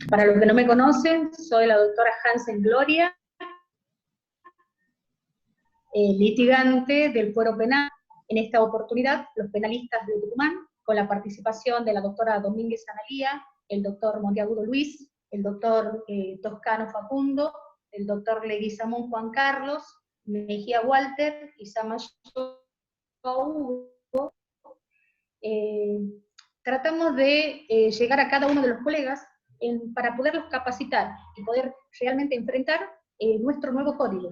Para los que no me conocen, soy la doctora Hansen Gloria, litigante del fuero penal. En esta oportunidad, los penalistas de Tucumán, con la participación de la doctora Domínguez Analía, el doctor Monteagudo Luis, el doctor Toscano Facundo, el doctor Leguizamón Juan Carlos, Mejía Walter y Samayo Hugo, tratamos de llegar a cada uno de los colegas para poderlos capacitar y poder realmente enfrentar nuestro nuevo código.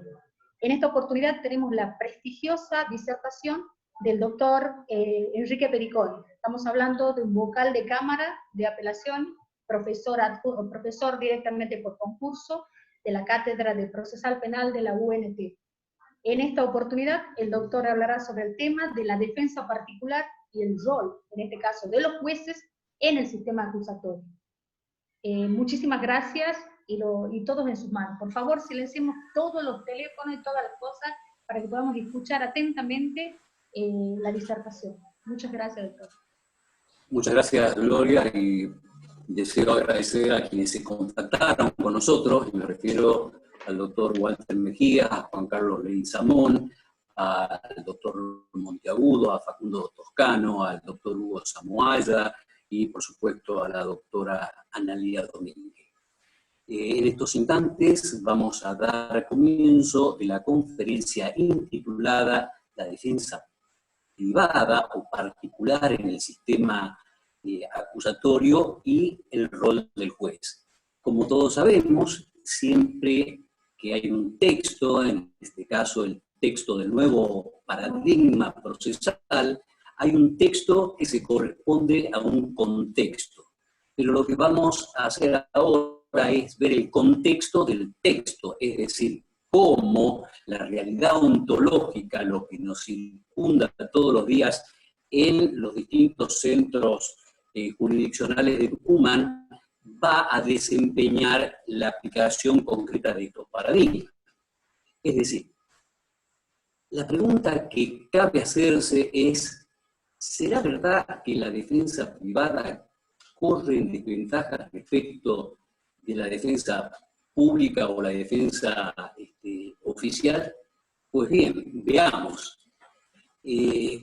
En esta oportunidad tenemos la prestigiosa disertación del doctor Enrique Periconi. Estamos hablando de un vocal de cámara de apelación, profesor directamente por concurso de la Cátedra de Procesal Penal de la UNT. En esta oportunidad, el doctor hablará sobre el tema de la defensa particular y el rol, en este caso, de los jueces en el sistema acusatorio. Muchísimas gracias y todos en sus manos. Por favor, silenciemos todos los teléfonos y todas las cosas para que podamos escuchar atentamente la disertación. Muchas gracias, doctor. Muchas gracias, Gloria, y deseo agradecer a quienes se contactaron con nosotros, y me refiero al doctor Walter Mejía, a Juan Carlos Leguizamón, al doctor Monteagudo, a Facundo Toscano, al doctor Hugo Samoaya y, por supuesto, a la doctora Analía Domínguez. En estos instantes vamos a dar comienzo de la conferencia intitulada La defensa privada o particular en el sistema acusatorio y el rol del juez. Como todos sabemos, siempre que hay un texto, en este caso el texto del nuevo paradigma procesal, hay un texto que se corresponde a un contexto. Pero lo que vamos a hacer ahora es ver el contexto del texto, es decir, cómo la realidad ontológica, lo que nos circunda todos los días en los distintos centros jurisdiccionales de Tucumán, va a desempeñar la aplicación concreta de estos paradigmas. Es decir, la pregunta que cabe hacerse es, ¿será verdad que la defensa privada corre en desventaja respecto de la defensa pública o la defensa oficial? Pues bien, veamos.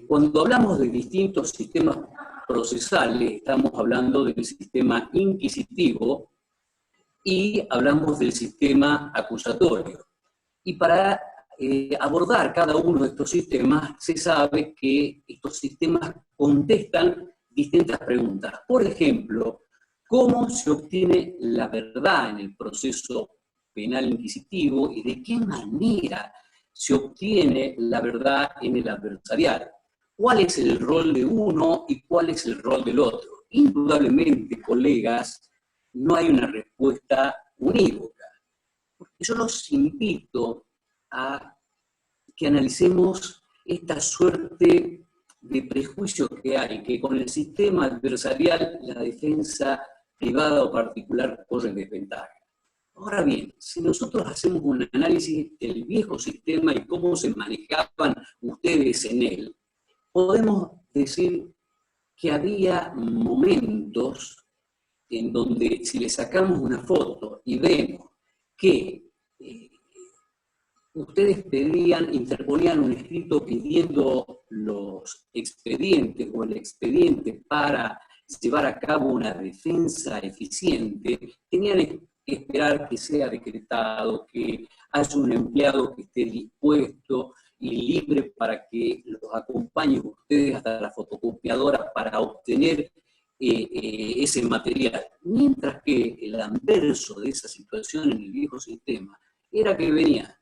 Cuando hablamos de distintos sistemas procesales, estamos hablando del sistema inquisitivo y hablamos del sistema acusatorio. Y para abordar cada uno de estos sistemas, se sabe que estos sistemas contestan distintas preguntas. Por ejemplo, ¿cómo se obtiene la verdad en el proceso penal inquisitivo y de qué manera se obtiene la verdad en el adversarial? ¿Cuál es el rol de uno y cuál es el rol del otro? Indudablemente, colegas, no hay una respuesta unívoca. Porque yo los invito a que analicemos esta suerte de prejuicio que hay, que con el sistema adversarial la defensa privada o particular corre en desventaja. Ahora bien, si nosotros hacemos un análisis del viejo sistema y cómo se manejaban ustedes en él, podemos decir que había momentos en donde si le sacamos una foto y vemos que ustedes interponían un escrito pidiendo los expedientes o el expediente para llevar a cabo una defensa eficiente, tenían que esperar que sea decretado, que haya un empleado que esté dispuesto y libre para que los acompañe ustedes hasta la fotocopiadora para obtener ese material. Mientras que el anverso de esa situación en el viejo sistema era que venía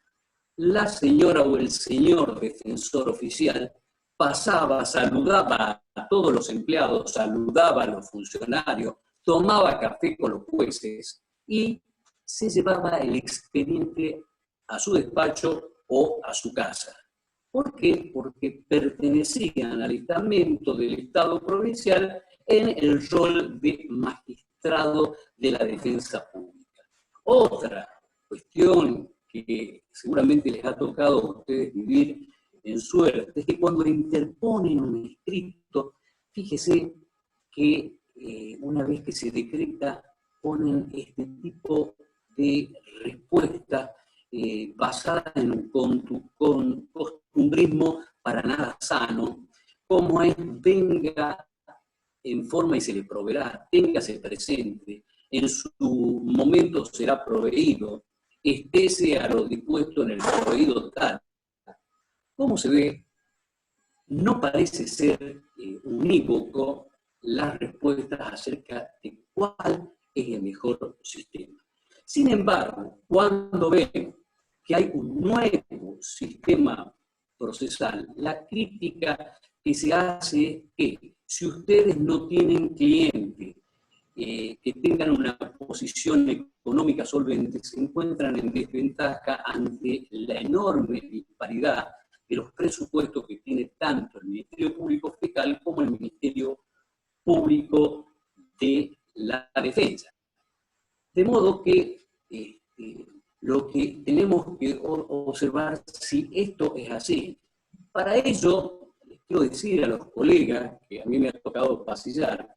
la señora o el señor defensor oficial, pasaba, saludaba a todos los empleados, saludaba a los funcionarios, tomaba café con los jueces y se llevaba el expediente a su despacho o a su casa. ¿Por qué? Porque pertenecían al estamento del Estado provincial en el rol de magistrado de la defensa pública. Otra cuestión que seguramente les ha tocado a ustedes vivir en suerte, es que cuando interponen un escrito, fíjese que una vez que se decreta ponen este tipo de respuesta basada en un costumbrismo para nada sano, como es venga en forma y se le proveerá, téngase presente, en su momento será proveído, estése a lo dispuesto en el proveído tal. ¿Cómo se ve? No parece ser unívoco las respuestas acerca de cuál es el mejor sistema. Sin embargo, cuando ven que hay un nuevo sistema procesal, la crítica que se hace es que si ustedes no tienen clientes que tengan una posición económica solvente, se encuentran en desventaja ante la enorme disparidad de los presupuestos que tiene tanto el Ministerio Público Fiscal como el Ministerio Público de la Defensa. De modo que lo que tenemos que observar si esto es así. Para ello, les quiero decir a los colegas, que a mí me ha tocado pasillar,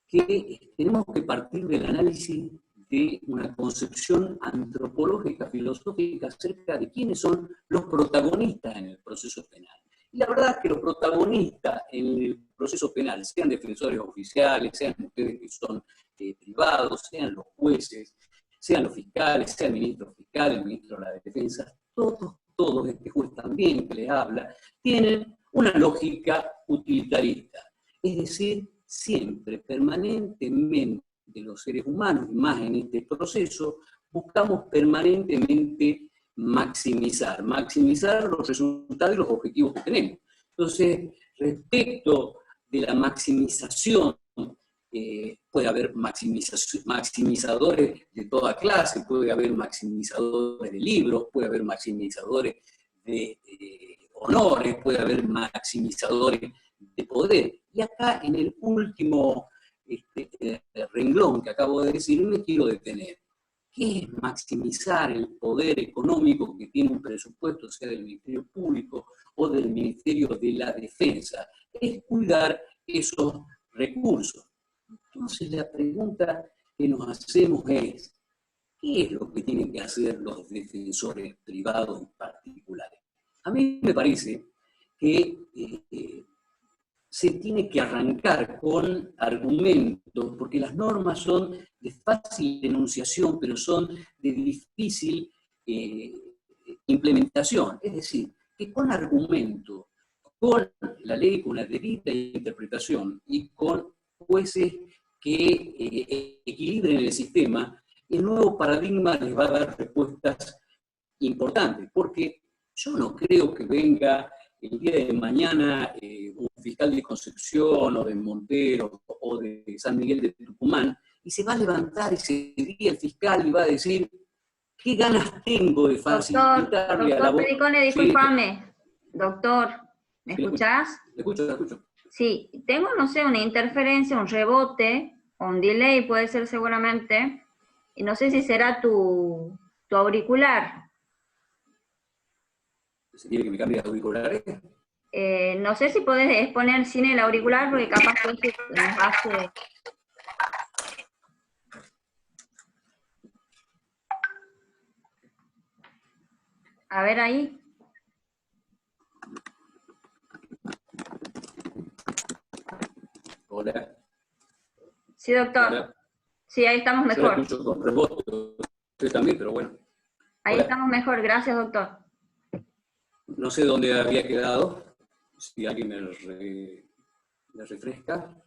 que tenemos que partir del análisis de una concepción antropológica, filosófica, acerca de quiénes son los protagonistas en el proceso penal. Y la verdad es que los protagonistas en el proceso penal, sean defensores oficiales, sean ustedes que son privados, sean los jueces, sean los fiscales, sea el ministro fiscal, el ministro de la Defensa, todos, este juez también que les habla, tienen una lógica utilitarista. Es decir, siempre, permanentemente, los seres humanos, y más en este proceso, buscamos permanentemente maximizar los resultados y los objetivos que tenemos. Entonces, respecto de la maximización, puede haber maximizadores de toda clase, puede haber maximizadores de libros, puede haber maximizadores de honores, puede haber maximizadores de poder. Y acá, en el último renglón que acabo de decir, me quiero detener. ¿Qué es maximizar el poder económico que tiene un presupuesto, sea del Ministerio Público o del Ministerio de la Defensa? Es cuidar esos recursos. Entonces la pregunta que nos hacemos es, ¿qué es lo que tienen que hacer los defensores privados y particulares? A mí me parece que se tiene que arrancar con argumentos, porque las normas son de fácil enunciación, pero son de difícil implementación. Es decir, que con argumentos, con la ley, con la debida interpretación y con jueces que equilibren el sistema, el nuevo paradigma les va a dar respuestas importantes, porque yo no creo que venga el día de mañana un fiscal de Concepción o de Montero o de San Miguel de Tucumán y se va a levantar ese día el fiscal y va a decir ¿qué ganas tengo de facilitarle a la voz? Doctor Pericone, discúlpame. Doctor, ¿me escuchás? Le escucho. Sí, tengo, no sé, una interferencia, un rebote, o un delay puede ser seguramente, y no sé si será tu auricular. ¿Se quiere que me cambie de auriculares? No sé si podés poner sin el auricular, porque capaz que nos hace... A ver ahí. Hola. Sí, doctor. Hola. Sí, ahí estamos mejor. Yo la escucho con rebote, usted también, pero bueno. Ahí Hola. estamos mejor, gracias, doctor. No sé dónde había quedado, si alguien me refresca.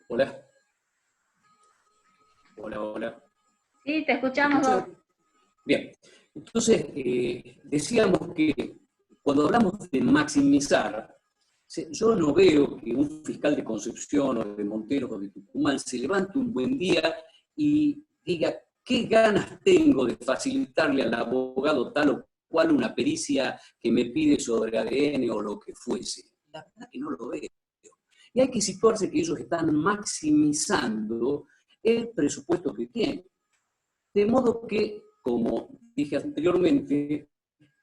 Hola. Hola. Sí, te escuchamos, doctor. Bien, entonces decíamos que cuando hablamos de maximizar, yo no veo que un fiscal de Concepción o de Montero o de Tucumán se levante un buen día y diga qué ganas tengo de facilitarle al abogado tal o cual una pericia que me pide sobre ADN o lo que fuese. La verdad que no lo veo. Y hay que situarse que ellos están maximizando el presupuesto que tienen. De modo que, como dije anteriormente,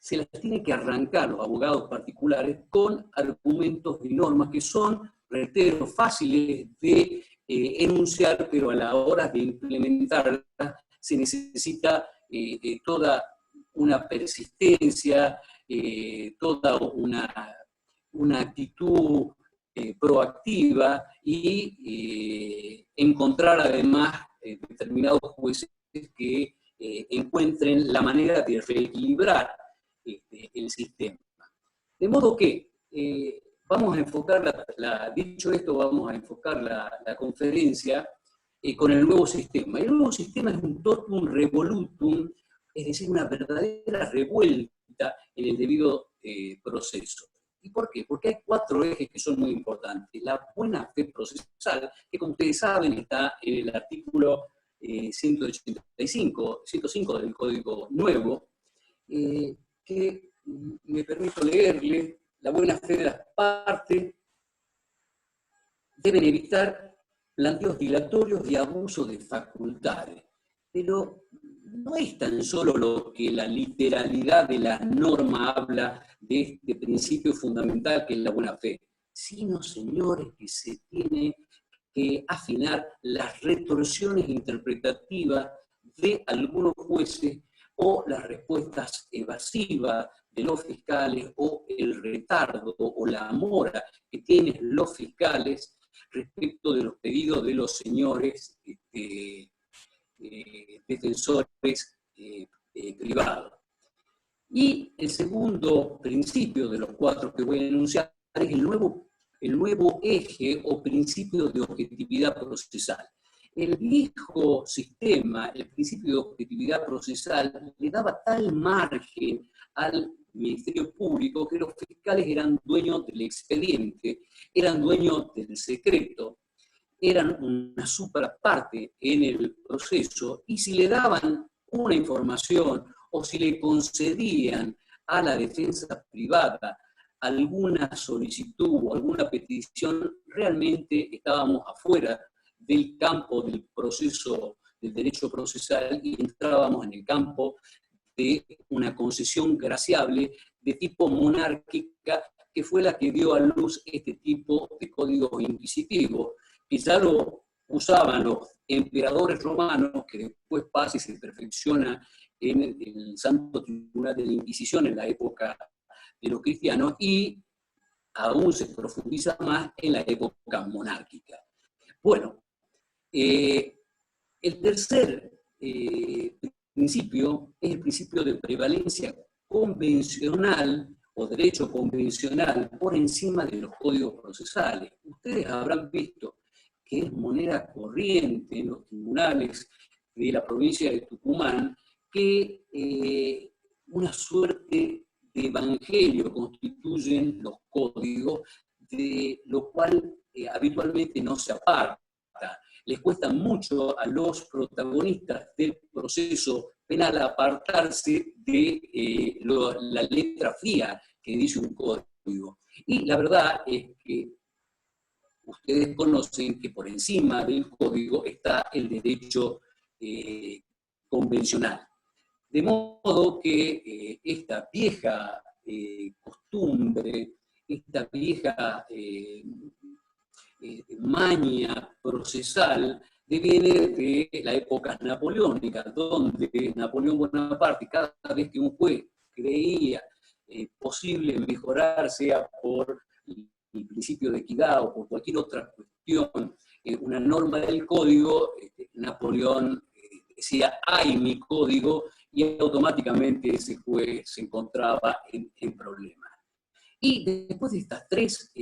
se las tiene que arrancar los abogados particulares con argumentos y normas que son, reitero, fáciles de enunciar, pero a la hora de implementarla se necesita toda una persistencia, toda una actitud proactiva y encontrar además determinados jueces que encuentren la manera de reequilibrar el sistema. De modo que vamos a enfocar, dicho esto, vamos a enfocar la conferencia con el nuevo sistema. El nuevo sistema es un totum revolutum, es decir, una verdadera revuelta en el debido proceso. ¿Y por qué? Porque hay 4 ejes que son muy importantes. La buena fe procesal, que como ustedes saben está en el artículo 105 del Código Nuevo, que me permito leerle: la buena fe de las partes deben evitar planteos dilatorios y abuso de facultades. Pero no es tan solo lo que la literalidad de la norma habla de este principio fundamental que es la buena fe, sino, señores, que se tiene que afinar las retorsiones interpretativas de algunos jueces o las respuestas evasivas de los fiscales o el retardo o la mora que tienen los fiscales respecto de los pedidos de los señores defensores privados. Y el segundo principio de los 4 que voy a enunciar es el nuevo eje o principio de objetividad procesal. El viejo sistema, el principio de objetividad procesal, le daba tal margen al Ministerio Público que los fiscales eran dueños del expediente, eran dueños del secreto, eran una superparte en el proceso, y si le daban una información o si le concedían a la defensa privada alguna solicitud o alguna petición, realmente estábamos afuera del campo del proceso, del derecho procesal, y entrábamos en el campo de una concesión graciable de tipo monárquica, que fue la que dio a luz este tipo de códigos inquisitivos, que ya lo usaban los emperadores romanos, que después pasa y se perfecciona en el Santo Tribunal de la Inquisición en la época de los cristianos, y aún se profundiza más en la época monárquica. Bueno, el tercer principio es el principio de prevalencia convencional o derecho convencional por encima de los códigos procesales. Ustedes habrán visto que es moneda corriente en los tribunales de la provincia de Tucumán que una suerte de evangelio constituyen los códigos, de lo cual habitualmente no se aparta. Les cuesta mucho a los protagonistas del proceso penal apartarse de la letra fría que dice un código. Y la verdad es que ustedes conocen que por encima del código está el derecho convencional. De modo que esta vieja costumbre, esta vieja maña procesal deviene de la época napoleónica, donde Napoleón Bonaparte, cada vez que un juez creía posible mejorar, sea por el principio de equidad o por cualquier otra cuestión, una norma del código, Napoleón decía, ¡ay, mi código!, y automáticamente ese juez se encontraba en problemas. Y después de estas 3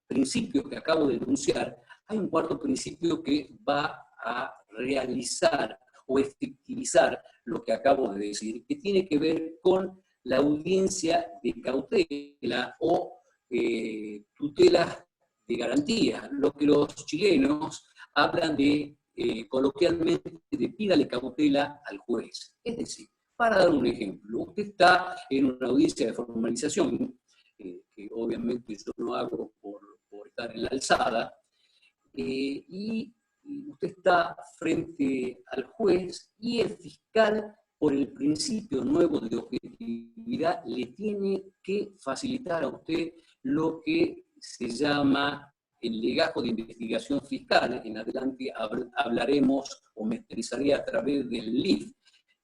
principios que acabo de enunciar, hay un cuarto principio que va a realizar o efectivizar lo que acabo de decir, que tiene que ver con la audiencia de cautela o tutelas de garantía, lo que los chilenos hablan de, coloquialmente, de pídale cautela al juez. Es decir, para dar un ejemplo, usted está en una audiencia de formalización, que obviamente yo no hago por estar en la alzada, y usted está frente al juez y el fiscal, por el principio nuevo de objetividad, le tiene que facilitar a usted lo que se llama el legajo de investigación fiscal. En adelante hablaremos o me expresaré a través del LIF,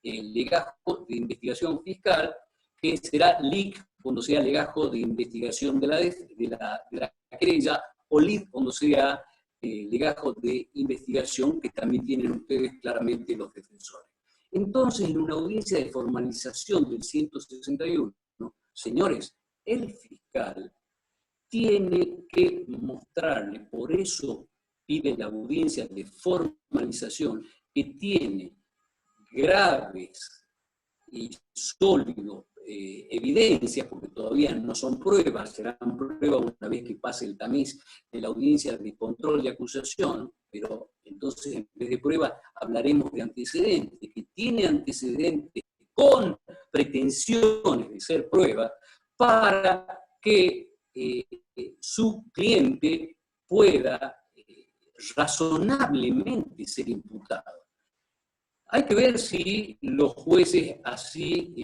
el legajo de investigación fiscal, que será LIC cuando sea legajo de investigación de la querella, o LIF cuando sea legajo de investigación, que también tienen ustedes claramente los defensores. Entonces, en una audiencia de formalización del 161, señores, el fiscal tiene que mostrarle, por eso pide la audiencia de formalización, que tiene graves y sólidos evidencias, porque todavía no son pruebas, serán pruebas una vez que pase el tamiz de la audiencia de control y acusación, pero entonces en vez de prueba hablaremos de antecedentes, que tiene antecedentes con pretensiones de ser prueba, para que su cliente pueda razonablemente ser imputado. Hay que ver si los jueces así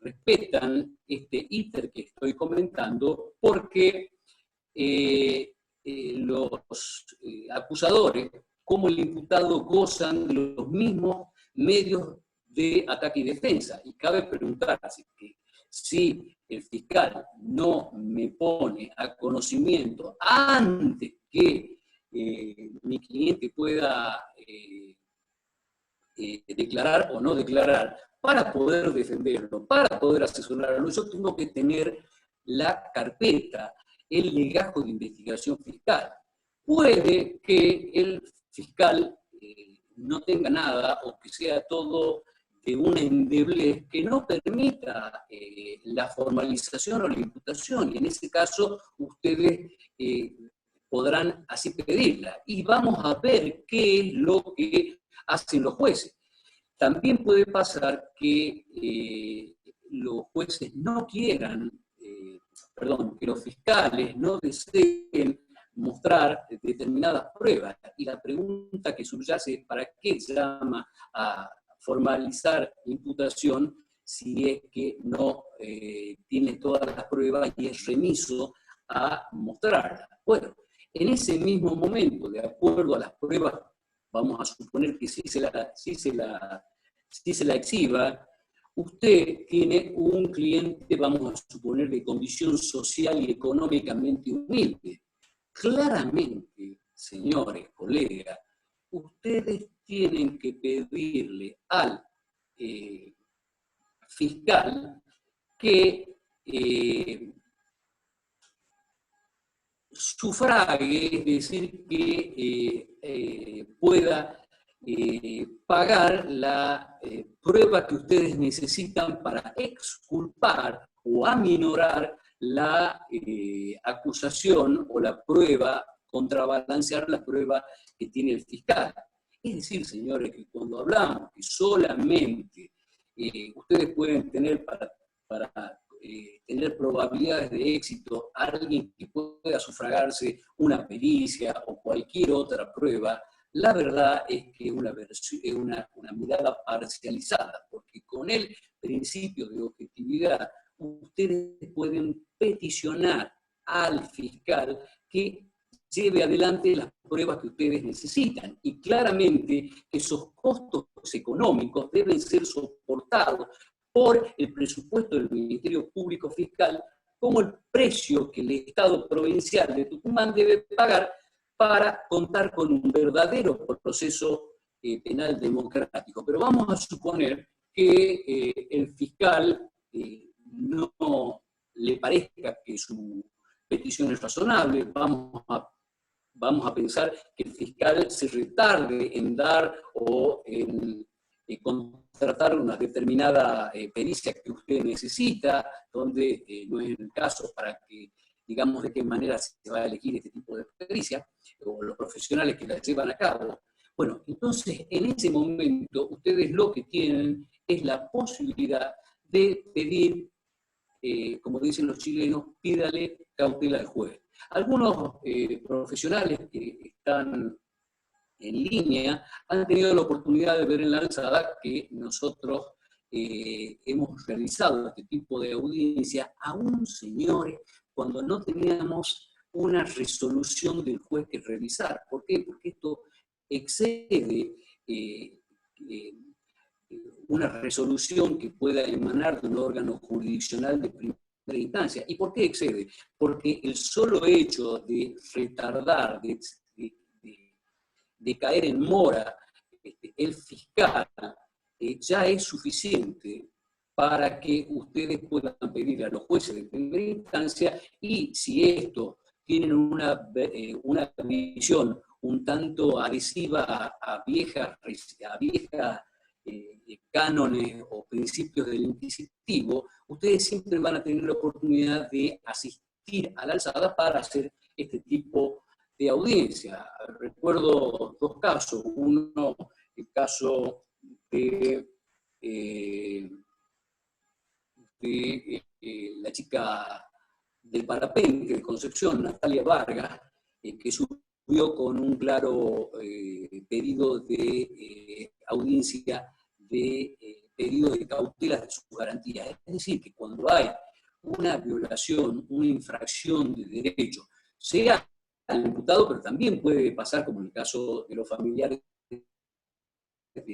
respetan este íter que estoy comentando, porque los acusadores, como el imputado, gozan de los mismos medios de ataque y defensa. Y cabe preguntarse que si el fiscal no me pone a conocimiento antes que mi cliente pueda declarar o no declarar, para poder defenderlo, para poder asesorarlo, yo tengo que tener la carpeta, el legajo de investigación fiscal. Puede que el fiscal no tenga nada, o que sea todo de una endeblez que no permita la formalización o la imputación, y en ese caso ustedes podrán así pedirla. Y vamos a ver qué es lo que hacen los jueces. También puede pasar que los jueces no quieran, que los fiscales no deseen mostrar determinadas pruebas. Y la pregunta que subyace, ¿para qué llama a formalizar imputación si es que no tiene todas las pruebas y es remiso a mostrarlas? Bueno, en ese mismo momento, de acuerdo a las pruebas, vamos a suponer que sí se la exhiba, usted tiene un cliente, vamos a suponer, de condición social y económicamente humilde. Claramente, señores, colegas, ustedes tienen que pedirle al fiscal que sufrague, es decir, que pueda pagar la prueba que ustedes necesitan para exculpar o aminorar la acusación o la prueba, contrabalancear la prueba que tiene el fiscal. Es decir, señores, que cuando hablamos que solamente ustedes pueden tener para tener probabilidades de éxito a alguien que pueda sufragarse una pericia o cualquier otra prueba, la verdad es que es una mirada parcializada, porque con el principio de objetividad ustedes pueden peticionar al fiscal que lleve adelante las pruebas que ustedes necesitan, y claramente esos costos económicos deben ser soportados por el presupuesto del Ministerio Público Fiscal, como el precio que el Estado provincial de Tucumán debe pagar para contar con un verdadero proceso penal democrático. Pero vamos a suponer que el fiscal no le parezca que su petición es razonable, vamos a pensar que el fiscal se retarde en dar o en contratar una determinada pericia que usted necesita, donde no es el caso, para que digamos de qué manera se va a elegir este tipo de pericia, o los profesionales que la llevan a cabo. Bueno, entonces en ese momento ustedes lo que tienen es la posibilidad de pedir, como dicen los chilenos, pídale cautela al juez. Algunos profesionales que están en línea han tenido la oportunidad de ver en la alzada que nosotros hemos realizado este tipo de audiencia, aún, señores, cuando no teníamos una resolución del juez que revisar. ¿Por qué? Porque esto excede una resolución que pueda emanar de un órgano jurisdiccional de primera instancia. ¿Y por qué excede? Porque el solo hecho de retardar, de caer en mora el fiscal, ya es suficiente para que ustedes puedan pedir a los jueces de primera instancia, y si esto tienen una visión un tanto adhesiva a viejas cánones o principios del inquisitivo, ustedes siempre van a tener la oportunidad de asistir a la alzada para hacer este tipo de audiencia. Recuerdo dos casos. Uno, el caso de la chica del parapente de Concepción, Natalia Vargas, que subió con un claro pedido de audiencia, de pedido de cautelas de sus garantías. Es decir, que cuando hay una violación, una infracción de derecho, sea al imputado, pero también puede pasar, como en el caso de los familiares de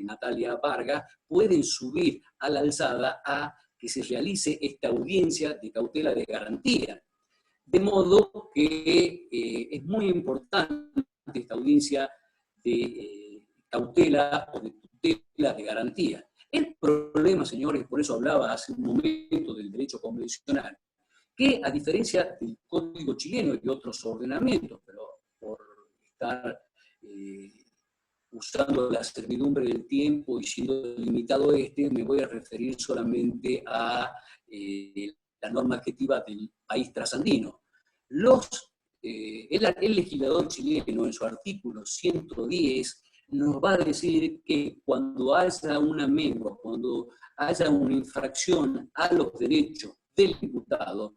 Natalia Vargas, pueden subir a la alzada a que se realice esta audiencia de cautela de garantía. De modo que es muy importante esta audiencia de cautela o de tutela de garantía. El problema, señores, por eso hablaba hace un momento del derecho convencional, que a diferencia del Código chileno y de otros ordenamientos, pero por estar usando la servidumbre del tiempo y siendo limitado me voy a referir solamente a la norma adjetiva del país trasandino. El legislador chileno, en su artículo 110, nos va a decir que cuando haya una mengua, cuando haya una infracción a los derechos del imputado,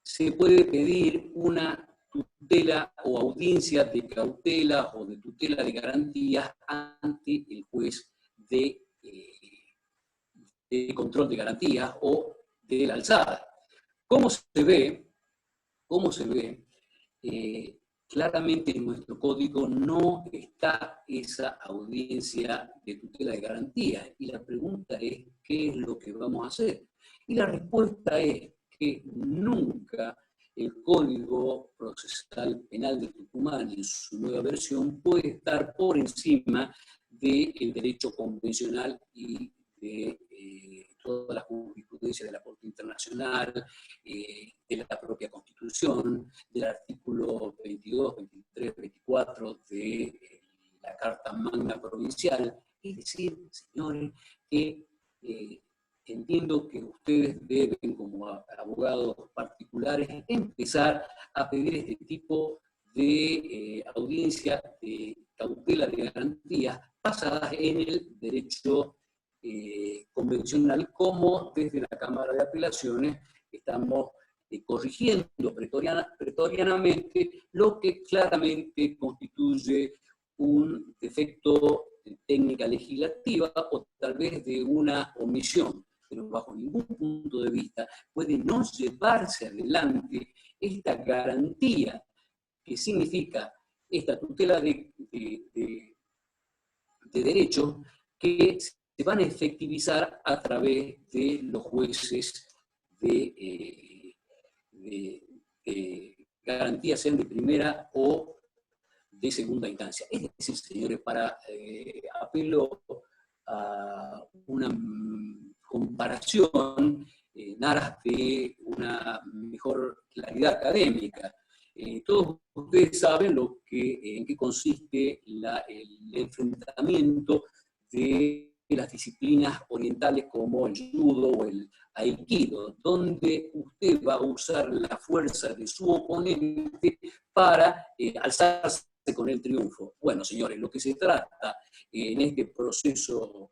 se puede pedir una tutela o audiencia de cautela o de tutela de garantías ante el juez de control de garantías o de la alzada. ¿Cómo se ve? Claramente en nuestro código no está esa audiencia de tutela de garantías, y la pregunta es, ¿qué es lo que vamos a hacer? Y la respuesta es que nunca el Código Procesal Penal de Tucumán, en su nueva versión, puede estar por encima del derecho convencional y de toda la jurisprudencia de la Corte Internacional, de la propia Constitución, del artículo 22, 23, 24 de la Carta Magna Provincial. Es decir, señores, que entiendo que ustedes deben, como abogados particulares, empezar a pedir este tipo de audiencia de cautela de garantías basadas en el derecho convencional, como desde la Cámara de Apelaciones estamos corrigiendo pretorianamente lo que claramente constituye un defecto de técnica legislativa o tal vez de una omisión, pero bajo ningún punto de vista puede no llevarse adelante esta garantía que significa esta tutela de derecho que se van a efectivizar a través de los jueces de garantía, sean de primera o de segunda instancia. Es decir, señores, para apelo a una comparación en aras de una mejor claridad académica. Todos ustedes saben en qué consiste el enfrentamiento de las disciplinas orientales como el judo o el aikido, donde usted va a usar la fuerza de su oponente para alzarse con el triunfo. Bueno, señores, lo que se trata en este proceso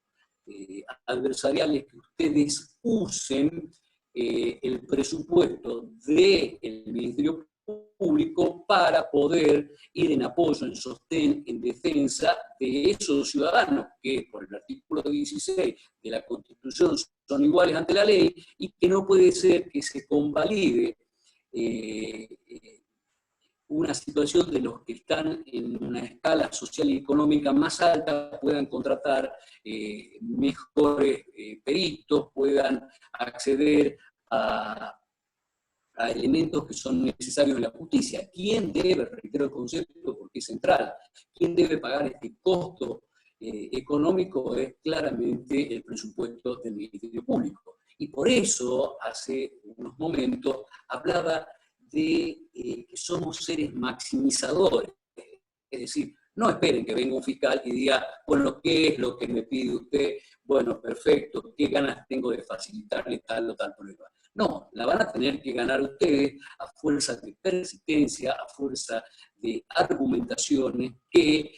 adversarial es que ustedes usen el presupuesto del Ministerio Público para poder ir en apoyo, en sostén, en defensa de esos ciudadanos que por el artículo 16 de la Constitución son iguales ante la ley, y que no puede ser que se convalide una situación de los que están en una escala social y económica más alta puedan contratar mejores peritos, puedan acceder a elementos que son necesarios en la justicia. ¿Quién debe, reitero el concepto porque es central, quién debe pagar este costo económico? Es claramente el presupuesto del Ministerio Público. Y por eso, hace unos momentos, hablaba de que somos seres maximizadores. Es decir, no esperen que venga un fiscal y diga, bueno, ¿qué es lo que me pide usted? Bueno, perfecto, ¿qué ganas tengo de facilitarle tal o tal prueba? No, la van a tener que ganar ustedes a fuerza de persistencia, a fuerza de argumentaciones que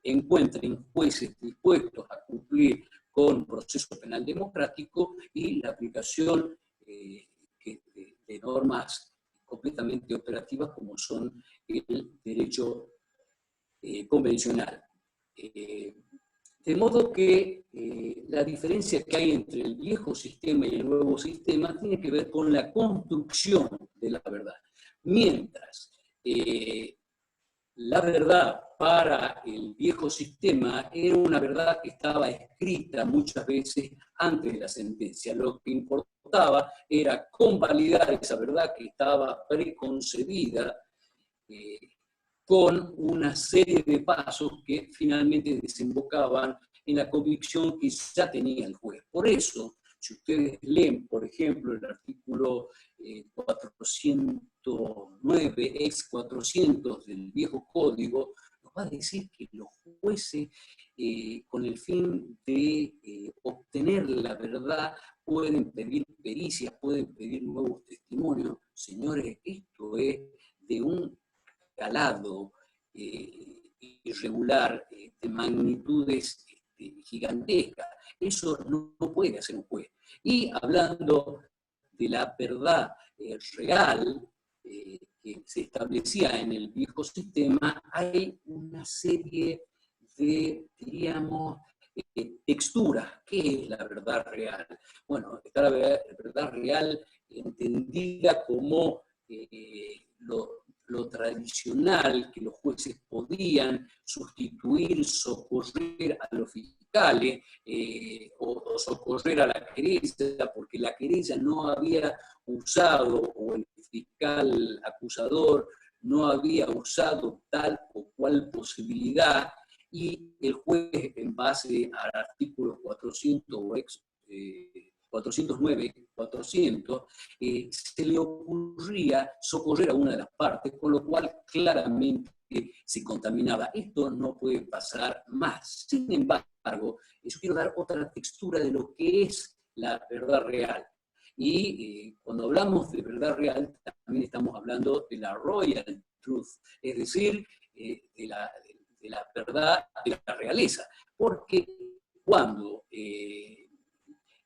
encuentren jueces dispuestos a cumplir con un proceso penal democrático y la aplicación de normas completamente operativas como son el derecho convencional. De modo que la diferencia que hay entre el viejo sistema y el nuevo sistema tiene que ver con la construcción de la verdad. Mientras la verdad para el viejo sistema era una verdad que estaba escrita muchas veces antes de la sentencia. Lo que importaba era convalidar esa verdad que estaba preconcebida con una serie de pasos que finalmente desembocaban en la convicción que ya tenía el juez. Por eso, si ustedes leen, por ejemplo, el artículo 409, ex 400 del viejo código, nos va a decir que los jueces, con el fin de obtener la verdad, pueden pedir pericias, pueden pedir nuevos testimonios. Señores, esto es de un calado irregular, de magnitudes gigantescas. Eso no puede hacer un juez. Y hablando de la verdad real que se establecía en el viejo sistema, hay una serie de, diríamos, texturas. ¿Qué es la verdad real? Bueno, está la verdad real entendida como lo tradicional, que los jueces podían sustituir, socorrer a los fiscales o socorrer a la querella, porque la querella no había usado, o el fiscal acusador no había usado tal o cual posibilidad, y el juez, en base al artículo 400 o 409, 400, se le ocurría socorrer a una de las partes, con lo cual claramente se contaminaba. Esto no puede pasar más. Sin embargo, yo quiero dar otra textura de lo que es la verdad real. Y cuando hablamos de verdad real, también estamos hablando de la royal truth, es decir, de la verdad de la realeza. Porque cuando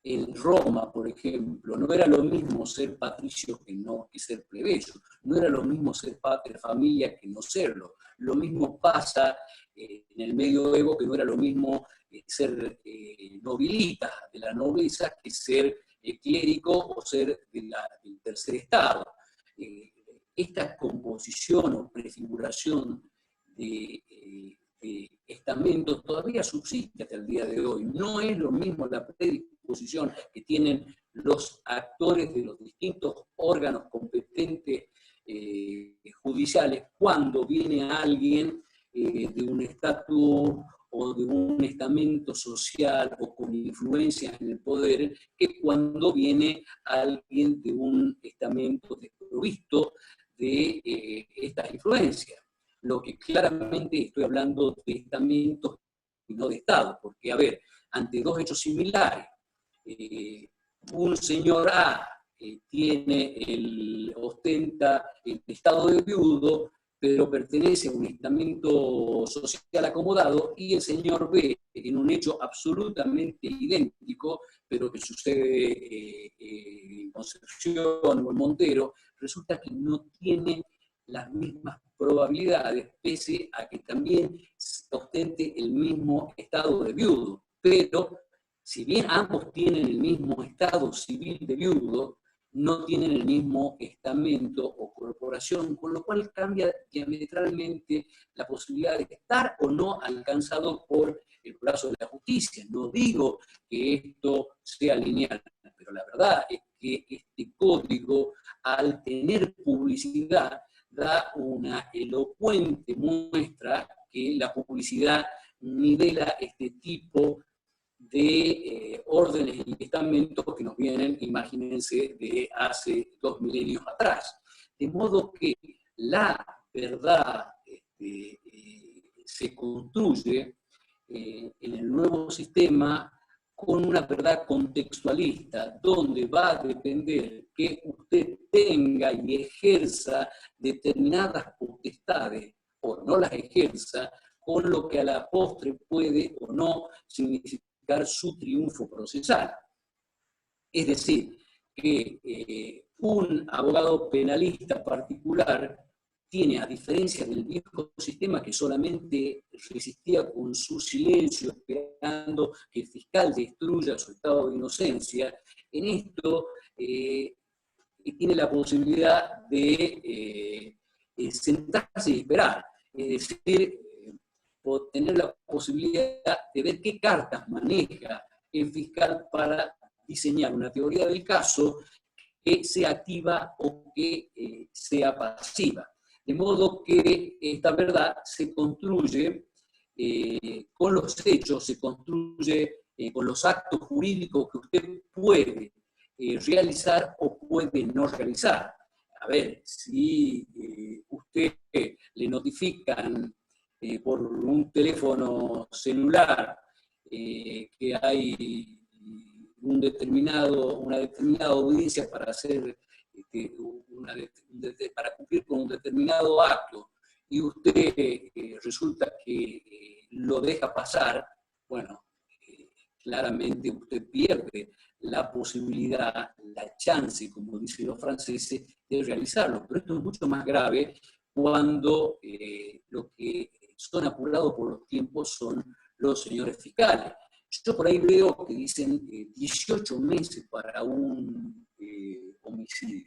en Roma, por ejemplo, no era lo mismo ser patricio que ser plebeyo, no era lo mismo ser padre de familia que no serlo. Lo mismo pasa en el medioevo, que no era lo mismo ser nobilita de la nobleza que ser clérigo o ser del tercer estado. Esta composición o prefiguración de estamentos todavía subsiste hasta el día de hoy. No es lo mismo la predisposición que tienen los actores de los distintos órganos competentes judiciales cuando viene alguien de un estatus o de un estamento social o con influencia en el poder, que cuando viene alguien de un estamento desprovisto de estas influencias. Lo que claramente estoy hablando de estamentos y no de Estado, porque, a ver, ante dos hechos similares, un señor A ostenta el estado de viudo, pero pertenece a un estamento social acomodado, y el señor B, en un hecho absolutamente idéntico, pero que sucede en Concepción o en Montero, resulta que no tiene las mismas probabilidades, pese a que también ostente el mismo estado de viudo. Pero, si bien ambos tienen el mismo estado civil de viudo, no tienen el mismo estamento o corporación, con lo cual cambia diametralmente la posibilidad de estar o no alcanzado por el brazo de la justicia. No digo que esto sea lineal, pero la verdad es que este código, al tener publicidad, da una elocuente muestra que la publicidad nivela este tipo de órdenes y estamentos que nos vienen, imagínense, de hace 2 milenios atrás. De modo que la verdad se construye en el nuevo sistema con una verdad contextualista, donde va a depender que usted tenga y ejerza determinadas potestades, o no las ejerza, con lo que a la postre puede o no significar su triunfo procesal. Es decir, que un abogado penalista particular tiene, a diferencia del viejo sistema que solamente resistía con su silencio, esperando que el fiscal destruya su estado de inocencia, en esto tiene la posibilidad de sentarse y esperar. Es decir, tener la posibilidad de ver qué cartas maneja el fiscal para diseñar una teoría del caso que sea activa o que sea pasiva. De modo que esta verdad se construye con los hechos, se construye con los actos jurídicos que usted puede realizar o puede no realizar. A ver, si usted le notifican por un teléfono celular que hay una determinada audiencia para hacer para cumplir con un determinado acto, y usted resulta que lo deja pasar, bueno, claramente usted pierde la posibilidad, la chance, como dicen los franceses, de realizarlo. Pero esto es mucho más grave cuando lo que son apurados por los tiempos son los señores fiscales. Yo por ahí veo que dicen 18 meses para un homicidio.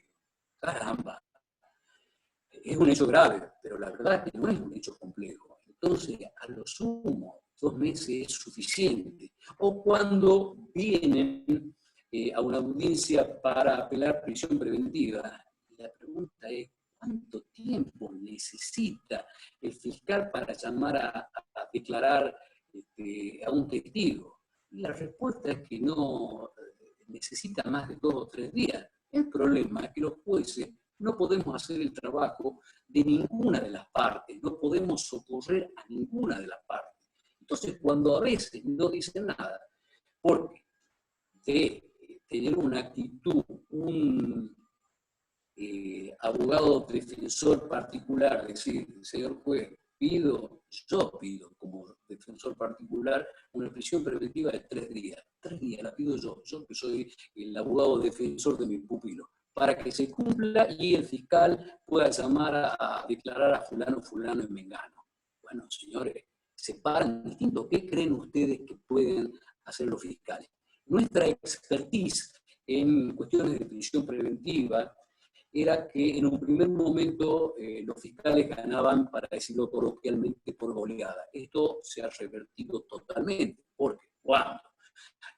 Caramba, es un hecho grave, pero la verdad es que no es un hecho complejo. Entonces, a lo sumo, 2 meses es suficiente. O cuando vienen a una audiencia para apelar prisión preventiva, la pregunta es, ¿cuánto tiempo necesita el fiscal para llamar a declarar a un testigo? Y la respuesta es que no necesita más de 2 o 3 días. El problema es que los jueces no podemos hacer el trabajo de ninguna de las partes, no podemos socorrer a ninguna de las partes. Entonces, cuando a veces no dicen nada, porque de tener una actitud, un abogado defensor particular, decir, señor juez, yo pido como defensor particular una prisión preventiva de 3 días. 3 días la pido yo que soy el abogado defensor de mi pupilo, para que se cumpla y el fiscal pueda llamar a declarar a fulano, fulano y mengano. Bueno, señores, se paran distintos. ¿Qué creen ustedes que pueden hacer los fiscales? Nuestra expertise en cuestiones de prisión preventiva era que en un primer momento los fiscales ganaban, para decirlo coloquialmente, por goleada. Esto se ha revertido totalmente, porque cuando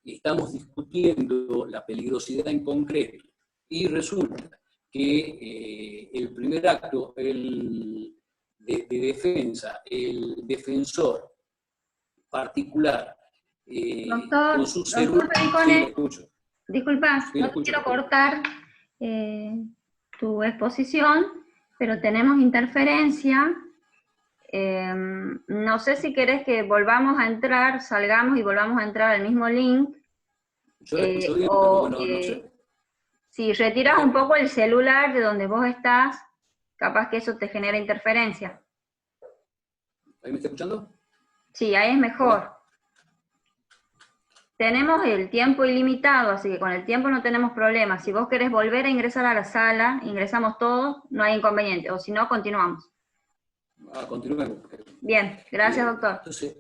estamos discutiendo la peligrosidad en concreto y resulta que el primer acto de defensa, el defensor particular, doctor, con su celular... Sí, disculpa, sí, no quiero cortar tu exposición, pero tenemos interferencia. No sé si querés que volvamos a entrar, salgamos y volvamos a entrar al mismo link. Yo digo, no sé. Si retiras un poco el celular de donde vos estás, capaz que eso te genera interferencia. ¿Ahí me está escuchando? Sí, ahí es mejor. Tenemos el tiempo ilimitado, así que con el tiempo no tenemos problema. Si vos querés volver a ingresar a la sala, ingresamos todos, no hay inconveniente. O si no, continuamos. Continuemos. Bien, gracias, doctor. Entonces,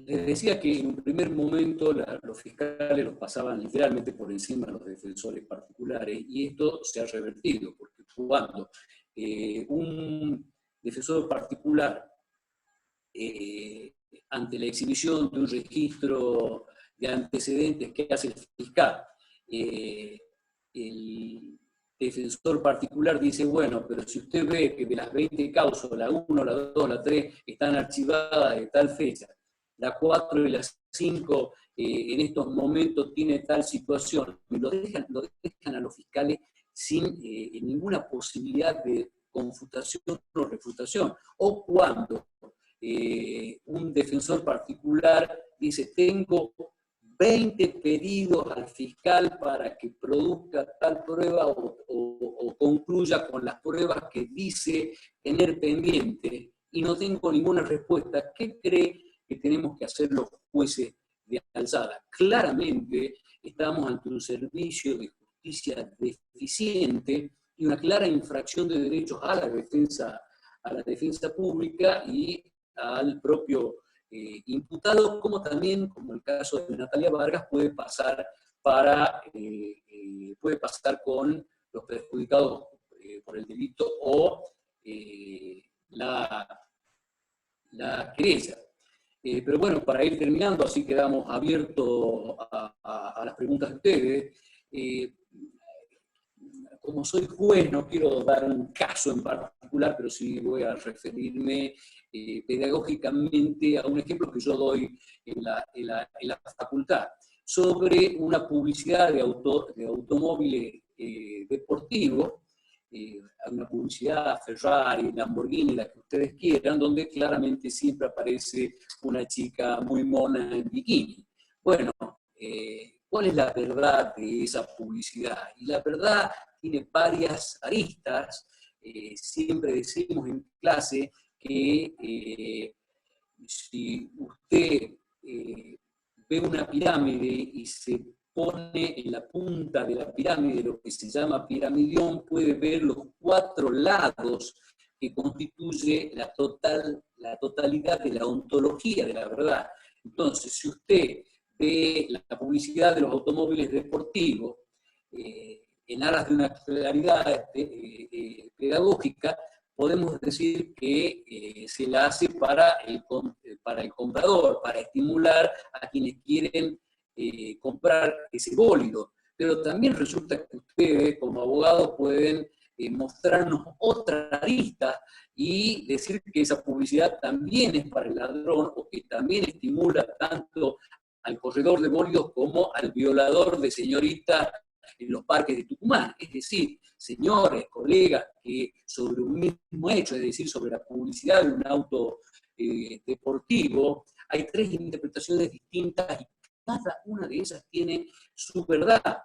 Les decía que en un primer momento los fiscales los pasaban literalmente por encima de los defensores particulares, y esto se ha revertido, porque cuando un defensor particular, ante la exhibición de un registro de antecedentes que hace el fiscal, el defensor particular dice, bueno, pero si usted ve que de las 20 causas, la 1, la 2, la 3 están archivadas de tal fecha, la 4 y la 5 en estos momentos tiene tal situación, lo dejan a los fiscales sin ninguna posibilidad de confutación o refutación. O cuando un defensor particular dice, tengo 20 pedidos al fiscal para que produzca tal prueba o concluya con las pruebas que dice tener pendiente, y no tengo ninguna respuesta, ¿qué cree que tenemos que hacer los jueces de alzada? Claramente estamos ante un servicio de justicia deficiente y una clara infracción de derechos a la defensa pública y al propio imputado, como también, como el caso de Natalia Vargas, puede pasar con los perjudicados por el delito o la querella. Pero bueno, para ir terminando, así quedamos abiertos a las preguntas de ustedes. Como soy juez, no quiero dar un caso en particular, pero sí voy a referirme pedagógicamente a un ejemplo que yo doy en la facultad, sobre una publicidad de automóviles deportivos, una publicidad Ferrari, Lamborghini, la que ustedes quieran, donde claramente siempre aparece una chica muy mona en bikini. Bueno, ¿cuál es la verdad de esa publicidad? Y la verdad tiene varias aristas. Siempre decimos en clase que si usted ve una pirámide y se pone en la punta de la pirámide lo que se llama piramidión, puede ver los 4 lados que constituye la totalidad de la ontología de la verdad. Entonces, si usted ve la publicidad de los automóviles deportivos, en aras de una claridad pedagógica, podemos decir que se la hace para el comprador, para estimular a quienes quieren comprar ese bólido. Pero también resulta que ustedes, como abogados, pueden mostrarnos otra arista y decir que esa publicidad también es para el ladrón, o que también estimula tanto al corredor de bólidos como al violador de señoritas en los parques de Tucumán. Es decir, señores, colegas, que sobre un mismo hecho, es decir, sobre la publicidad de un auto deportivo, hay 3 interpretaciones distintas y cada una de ellas tiene su verdad,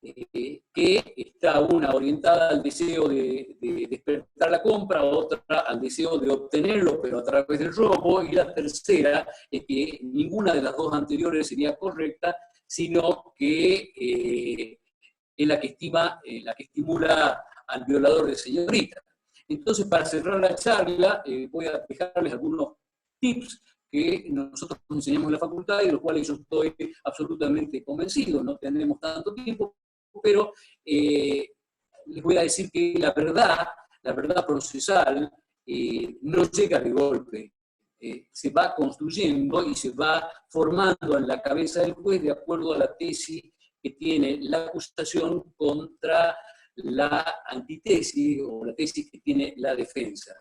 que está una orientada al deseo de despertar la compra, otra al deseo de obtenerlo, pero a través del robo, y la tercera es que ninguna de las 2 anteriores sería correcta, sino que es la que estimula al violador de señorita. Entonces, para cerrar la charla, voy a dejarles algunos tips que nosotros enseñamos en la facultad y de los cuales yo estoy absolutamente convencido. No tenemos tanto tiempo, pero les voy a decir que la verdad procesal no llega de golpe. Se va construyendo y se va formando en la cabeza del juez de acuerdo a la tesis que tiene la acusación contra la antítesis o la tesis que tiene la defensa.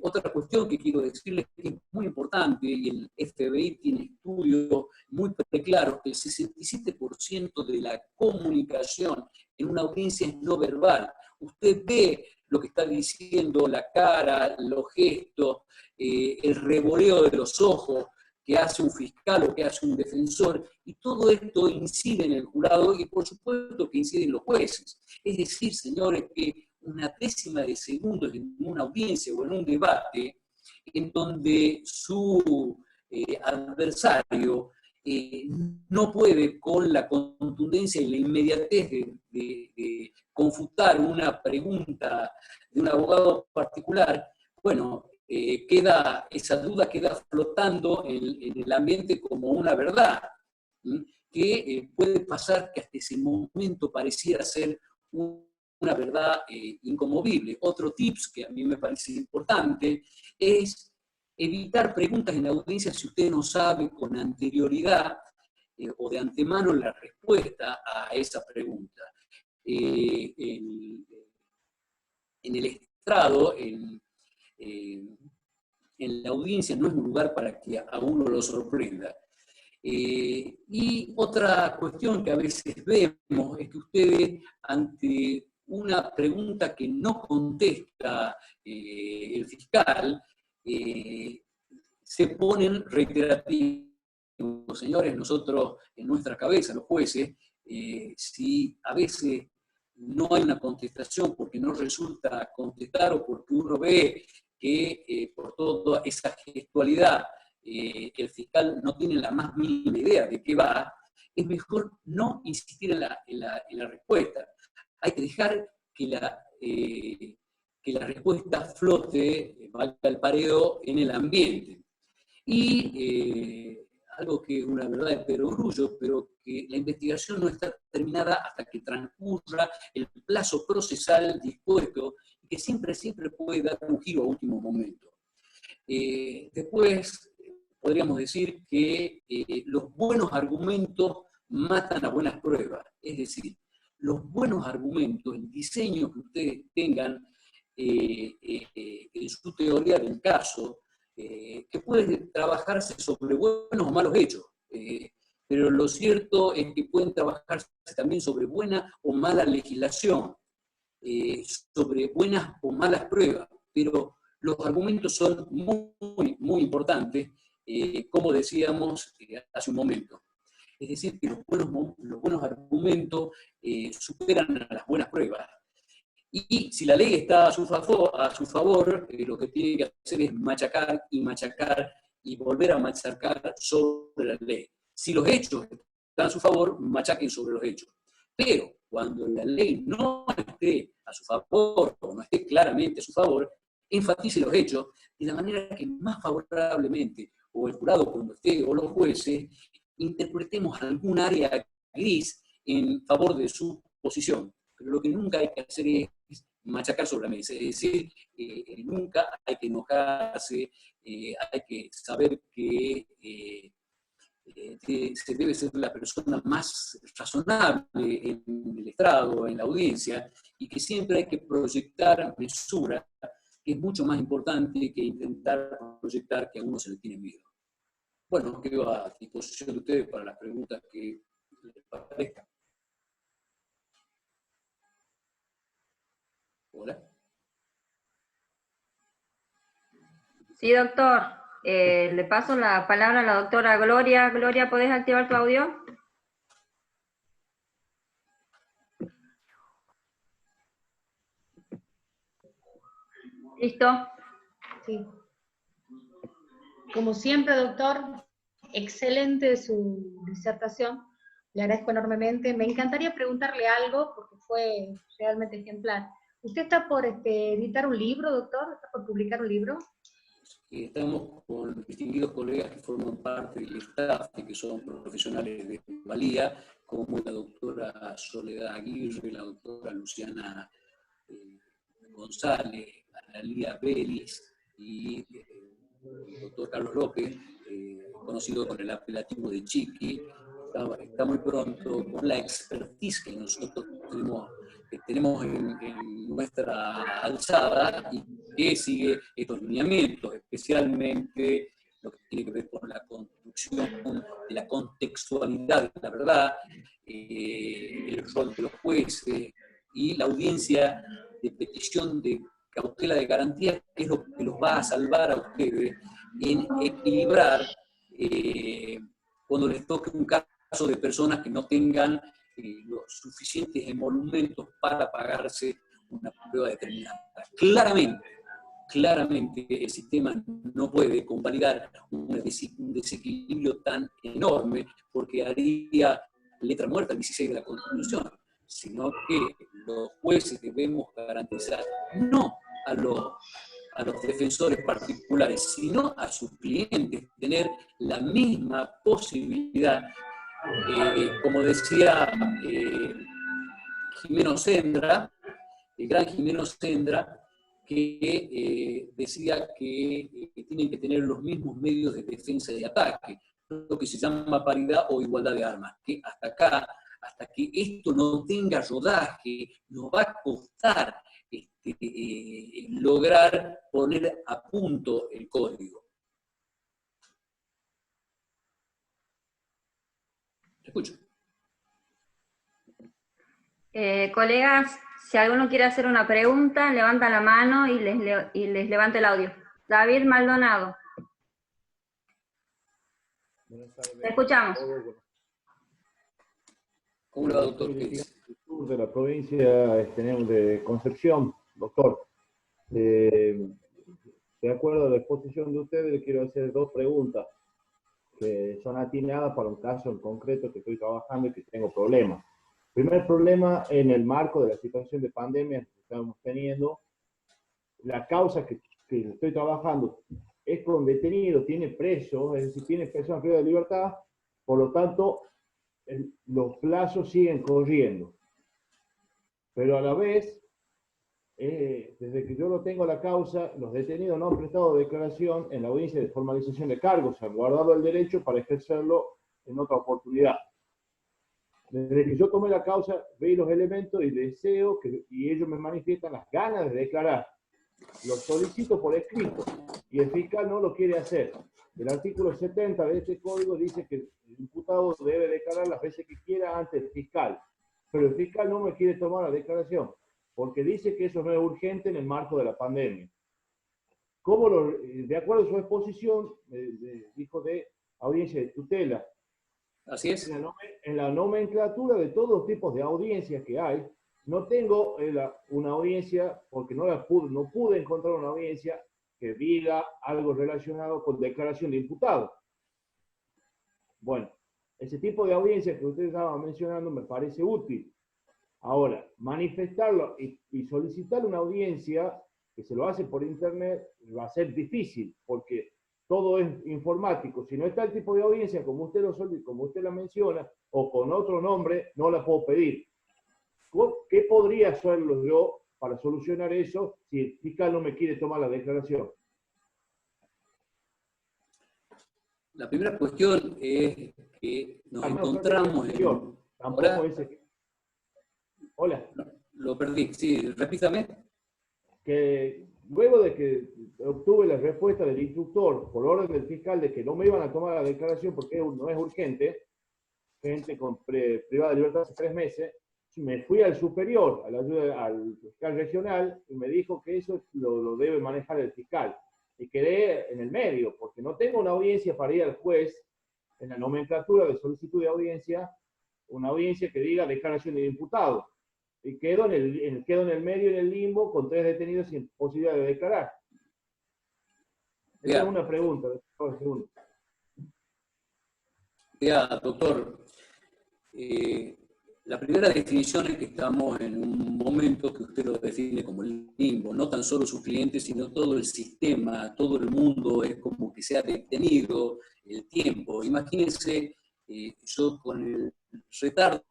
Otra cuestión que quiero decirles que es muy importante, y el FBI tiene estudios muy claros, que el 67% de la comunicación en una audiencia es no verbal. Usted ve lo que está diciendo, la cara, los gestos, el revoleo de los ojos que hace un fiscal o que hace un defensor, y todo esto incide en el jurado y por supuesto que incide en los jueces. Es decir, señores, que una décima de segundo en una audiencia o en un debate en donde su adversario no puede, con la contundencia y la inmediatez de confutar una pregunta de un abogado particular, bueno, esa duda queda flotando en el ambiente como una verdad, que puede pasar que hasta ese momento pareciera ser una verdad inconmovible. Otro tips que a mí me parece importante es evitar preguntas en la audiencia si usted no sabe con anterioridad o de antemano la respuesta a esa pregunta. En el estrado, en la audiencia no es un lugar para que a uno lo sorprenda. Y otra cuestión que a veces vemos es que ustedes, ante una pregunta que no contesta el fiscal, se ponen reiterativos. Señores, nosotros en nuestra cabeza, los jueces, si a veces no hay una contestación porque no resulta contestar o porque uno ve que por toda esa gestualidad el fiscal no tiene la más mínima idea de qué va, es mejor no insistir en la respuesta. Hay que dejar que la respuesta flote, valga el pareo, en el ambiente. Y algo que es una verdad de perogrullo, pero que la investigación no está terminada hasta que transcurra el plazo procesal dispuesto, y que siempre puede dar un giro a último momento. Después, podríamos decir que los buenos argumentos matan a buenas pruebas. Es decir, los buenos argumentos, el diseño que ustedes tengan en su teoría del caso, que puede trabajarse sobre buenos o malos hechos, pero lo cierto es que pueden trabajarse también sobre buena o mala legislación, sobre buenas o malas pruebas, pero los argumentos son muy, muy importantes, como decíamos hace un momento. Es decir, que los buenos argumentos superan a las buenas pruebas. Y si la ley está a su favor, lo que tiene que hacer es machacar y volver a machacar sobre la ley. Si los hechos están a su favor, machaquen sobre los hechos. Pero cuando la ley no esté a su favor o no esté claramente a su favor, enfatice los hechos de la manera que más favorablemente, o el jurado cuando esté, o los jueces, interpretemos algún área gris en favor de su posición. Pero lo que nunca hay que hacer es machacar sobre la mesa, es decir, nunca hay que enojarse, hay que saber que se debe ser la persona más razonable en el estrado, en la audiencia, y que siempre hay que proyectar mesura, que es mucho más importante que intentar proyectar que a uno se le tiene miedo. Bueno, quedo a disposición de ustedes para las preguntas que les parezcan. Hola. Sí, doctor. Le paso la palabra a la doctora Gloria. Gloria, ¿podés activar tu audio? ¿Listo? Sí. Como siempre, doctor, excelente su disertación. Le agradezco enormemente. Me encantaría preguntarle algo, porque fue realmente ejemplar. ¿Usted está por editar un libro, doctor? ¿Está por publicar un libro? Estamos con distinguidos colegas que forman parte del staff y que son profesionales de valía, como la doctora Soledad Aguirre, la doctora Luciana González, Analía Vélez y el doctor Carlos López, conocido con el apelativo de Chiqui. Está muy pronto con la expertise que nosotros tenemos en nuestra alzada y que sigue estos lineamientos, especialmente lo que tiene que ver con la construcción de la contextualidad de la verdad, el rol de los jueces y la audiencia de petición de cautela de garantía, que es lo que los va a salvar a ustedes en equilibrar cuando les toque un caso de personas que no tengan los suficientes emolumentos para pagarse una prueba determinada. Claramente el sistema no puede convalidar un desequilibrio tan enorme porque haría letra muerta al 16 de la Constitución, sino que los jueces debemos garantizar no a a los defensores particulares, sino a sus clientes, tener la misma posibilidad. Como decía Jimeno Sendra, el gran Jimeno Sendra, que decía que tienen que tener los mismos medios de defensa y de ataque, lo que se llama paridad o igualdad de armas, que hasta acá, hasta que esto no tenga rodaje, nos va a costar lograr poner a punto el código. ¿Te escucho? Colegas, si alguno quiere hacer una pregunta, levanta la mano y les levanta el audio. David Maldonado. Te escuchamos. ¿Cómo le va, doctor? De la provincia tenemos de Concepción, doctor. De acuerdo a la exposición de ustedes, le quiero hacer dos preguntas que son atinadas para un caso en concreto que estoy trabajando y que tengo problemas. Primer problema, en el marco de la situación de pandemia que estamos teniendo, la causa que estoy trabajando es con detenido, tiene preso, es decir, tiene presión privada de libertad, por lo tanto, los plazos siguen corriendo. Pero a la vez, desde que yo lo tengo la causa, los detenidos no han prestado declaración en la audiencia de formalización de cargos, se han guardado el derecho para ejercerlo en otra oportunidad. Desde que yo tomé la causa, veí los elementos y deseo y ellos me manifiestan las ganas de declarar. Lo solicito por escrito y el fiscal no lo quiere hacer. El artículo 70 de este código dice que el imputado debe declarar las veces que quiera ante el fiscal, pero el fiscal no me quiere tomar la declaración porque dice que eso no es urgente en el marco de la pandemia. De acuerdo a su exposición, dijo de audiencia de tutela. Así es. En la nomenclatura de todos los tipos de audiencias que hay, no tengo una audiencia, porque no pude encontrar una audiencia que diga algo relacionado con declaración de imputado. Bueno, ese tipo de audiencia que ustedes estaban mencionando me parece útil. Ahora, manifestarlo y solicitar una audiencia que se lo hace por internet va a ser difícil, porque todo es informático. Si no está el tipo de audiencia como usted como usted la menciona, o con otro nombre, no la puedo pedir. ¿Qué podría hacerlo yo para solucionar eso si el fiscal no me quiere tomar la declaración? La primera cuestión es que nos encontramos en... Hola. Lo perdí, sí, repítame. Que luego de que obtuve la respuesta del instructor por orden del fiscal de que no me iban a tomar la declaración porque no es urgente, gente con privada de libertad hace 3 meses, me fui al superior, al fiscal regional, y me dijo que eso lo debe manejar el fiscal. Y quedé en el medio, porque no tengo una audiencia para ir al juez en la nomenclatura de solicitud de audiencia, una audiencia que diga declaración de imputado. Y quedo en el medio, en el limbo, con 3 detenidos sin posibilidad de declarar. Esa es una pregunta. Ya, doctor. La primera definición es que estamos en un momento que usted lo define como el limbo, no tan solo sus clientes, sino todo el sistema, todo el mundo es como que se ha detenido el tiempo. Imagínense, yo con el retardo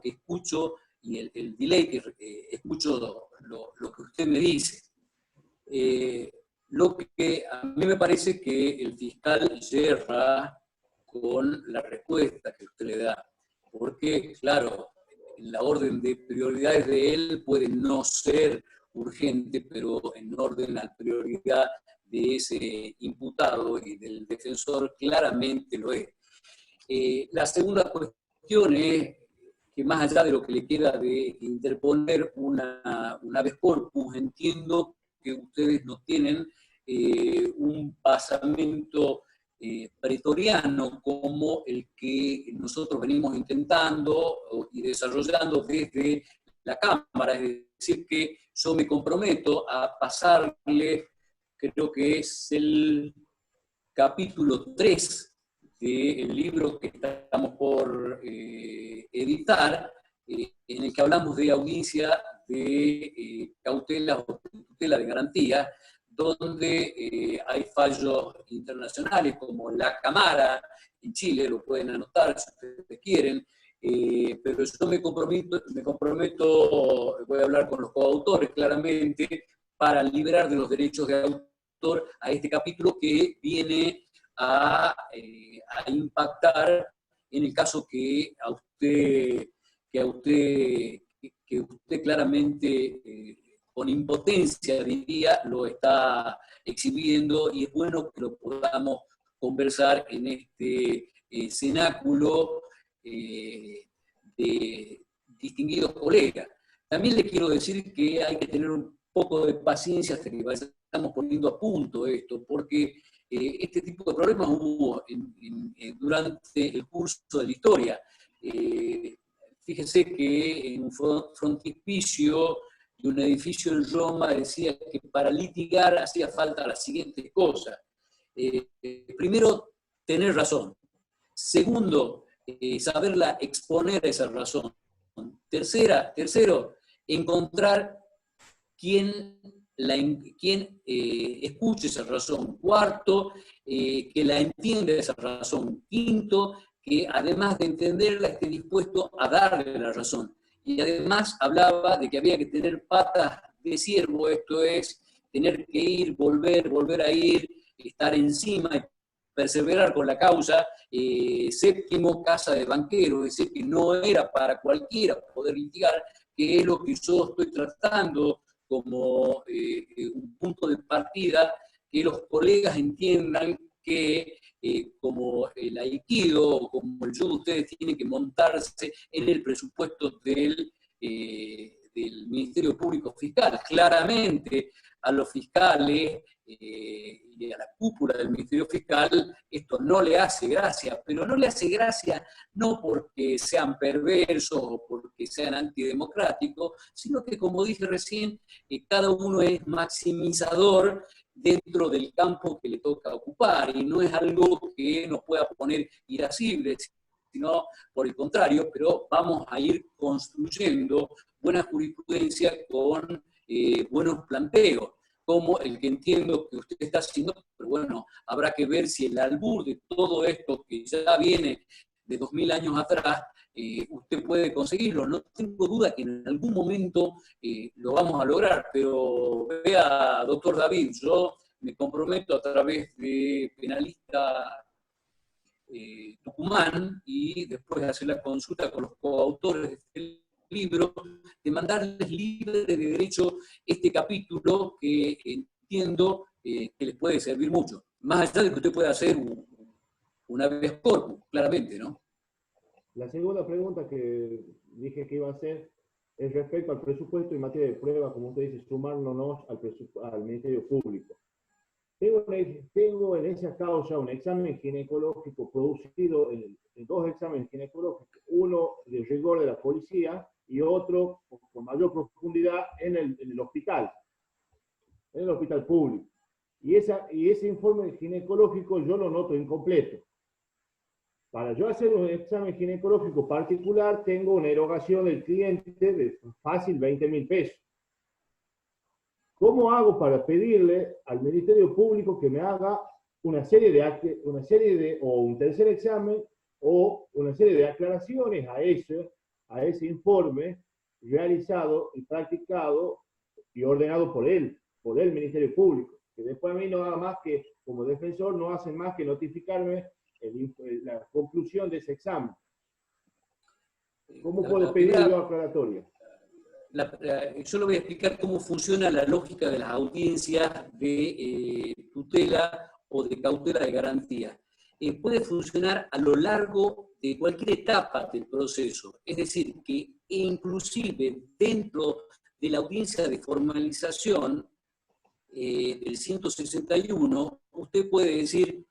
que escucho y el delay que escucho lo que usted me dice. Lo que a mí me parece que el fiscal yerra con la respuesta que usted le da. Porque, claro, la orden de prioridades de él puede no ser urgente, pero en orden a la prioridad de ese imputado y del defensor claramente lo es. La segunda cuestión es que más allá de lo que le queda de interponer una habeas corpus, entiendo que ustedes no tienen un pasamento pretoriano como el que nosotros venimos intentando y desarrollando desde la Cámara, es decir, que yo me comprometo a pasarle, creo que es el capítulo 3 del libro que estamos por editar, en el que hablamos de audiencia de cautela o tutela de garantía, donde hay fallos internacionales, como la Cámara en Chile, lo pueden anotar si ustedes quieren, pero yo me comprometo, voy a hablar con los coautores claramente, para liberar de los derechos de autor a este capítulo que viene a impactar en el caso que usted claramente, con impotencia diría, lo está exhibiendo, y es bueno que lo podamos conversar en este cenáculo de distinguidos colegas. También le quiero decir que hay que tener un poco de paciencia hasta que vayamos poniendo a punto esto, porque este tipo de problemas hubo durante el curso de la historia. Fíjese que en un frontispicio de un edificio en Roma decía que para litigar hacía falta las siguientes cosas. Primero, tener razón. Segundo, saberla exponer a esa razón. Tercero, encontrar quien escuche esa razón. Cuarto, que la entienda esa razón. Quinto, que además de entenderla esté dispuesto a darle la razón. Y además hablaba de que había que tener patas de ciervo, esto es, tener que ir, volver a ir, estar encima y perseverar con la causa. Séptimo, casa de banquero, es decir, que no era para cualquiera poder litigar, que es lo que yo estoy tratando como un punto de partida, que los colegas entiendan que como el aikido o como el judo, ustedes tienen que montarse en el presupuesto del Ministerio Público Fiscal. Claramente a los fiscales y a la cúpula del Ministerio Fiscal esto no le hace gracia, pero no le hace gracia no porque sean perversos o porque sean antidemocráticos, sino que, como dije recién, cada uno es maximizador dentro del campo que le toca ocupar, y no es algo que nos pueda poner irascibles, sino por el contrario, pero vamos a ir construyendo buena jurisprudencia con buenos planteos, como el que entiendo que usted está haciendo, pero bueno, habrá que ver si el albur de todo esto que ya viene de 2000 años atrás, usted puede conseguirlo. No tengo duda que en algún momento lo vamos a lograr, pero vea, doctor David, yo me comprometo a través de Penalista Tucumán, y después de hacer la consulta con los coautores del libro, de mandarles libre de derecho este capítulo que entiendo que les puede servir mucho. Más allá de que usted pueda hacer un habeas corpus, claramente, ¿no? La segunda pregunta que dije que iba a hacer es respecto al presupuesto en materia de prueba, como usted dice, sumándonos al Ministerio Público. Tengo en esa causa un examen ginecológico producido en dos exámenes ginecológicos, uno de rigor de la policía y otro con mayor profundidad en el hospital público. Y ese informe ginecológico yo lo noto incompleto. Para yo hacer un examen ginecológico particular, tengo una erogación del cliente de fácil 20.000 pesos. ¿Cómo hago para pedirle al Ministerio Público que me haga un tercer examen o una serie de aclaraciones a ese informe realizado y practicado y ordenado por el Ministerio Público? Que después a mí no haga más que, como defensor, no hacen más que notificarme la conclusión de ese examen. ¿Cómo puedo pedir yo aclaratoria? Yo le voy a explicar cómo funciona la lógica de las audiencias de tutela o de cautela de garantía. Puede funcionar a lo largo de cualquier etapa del proceso, es decir, que inclusive dentro de la audiencia de formalización del 161, usted puede decir,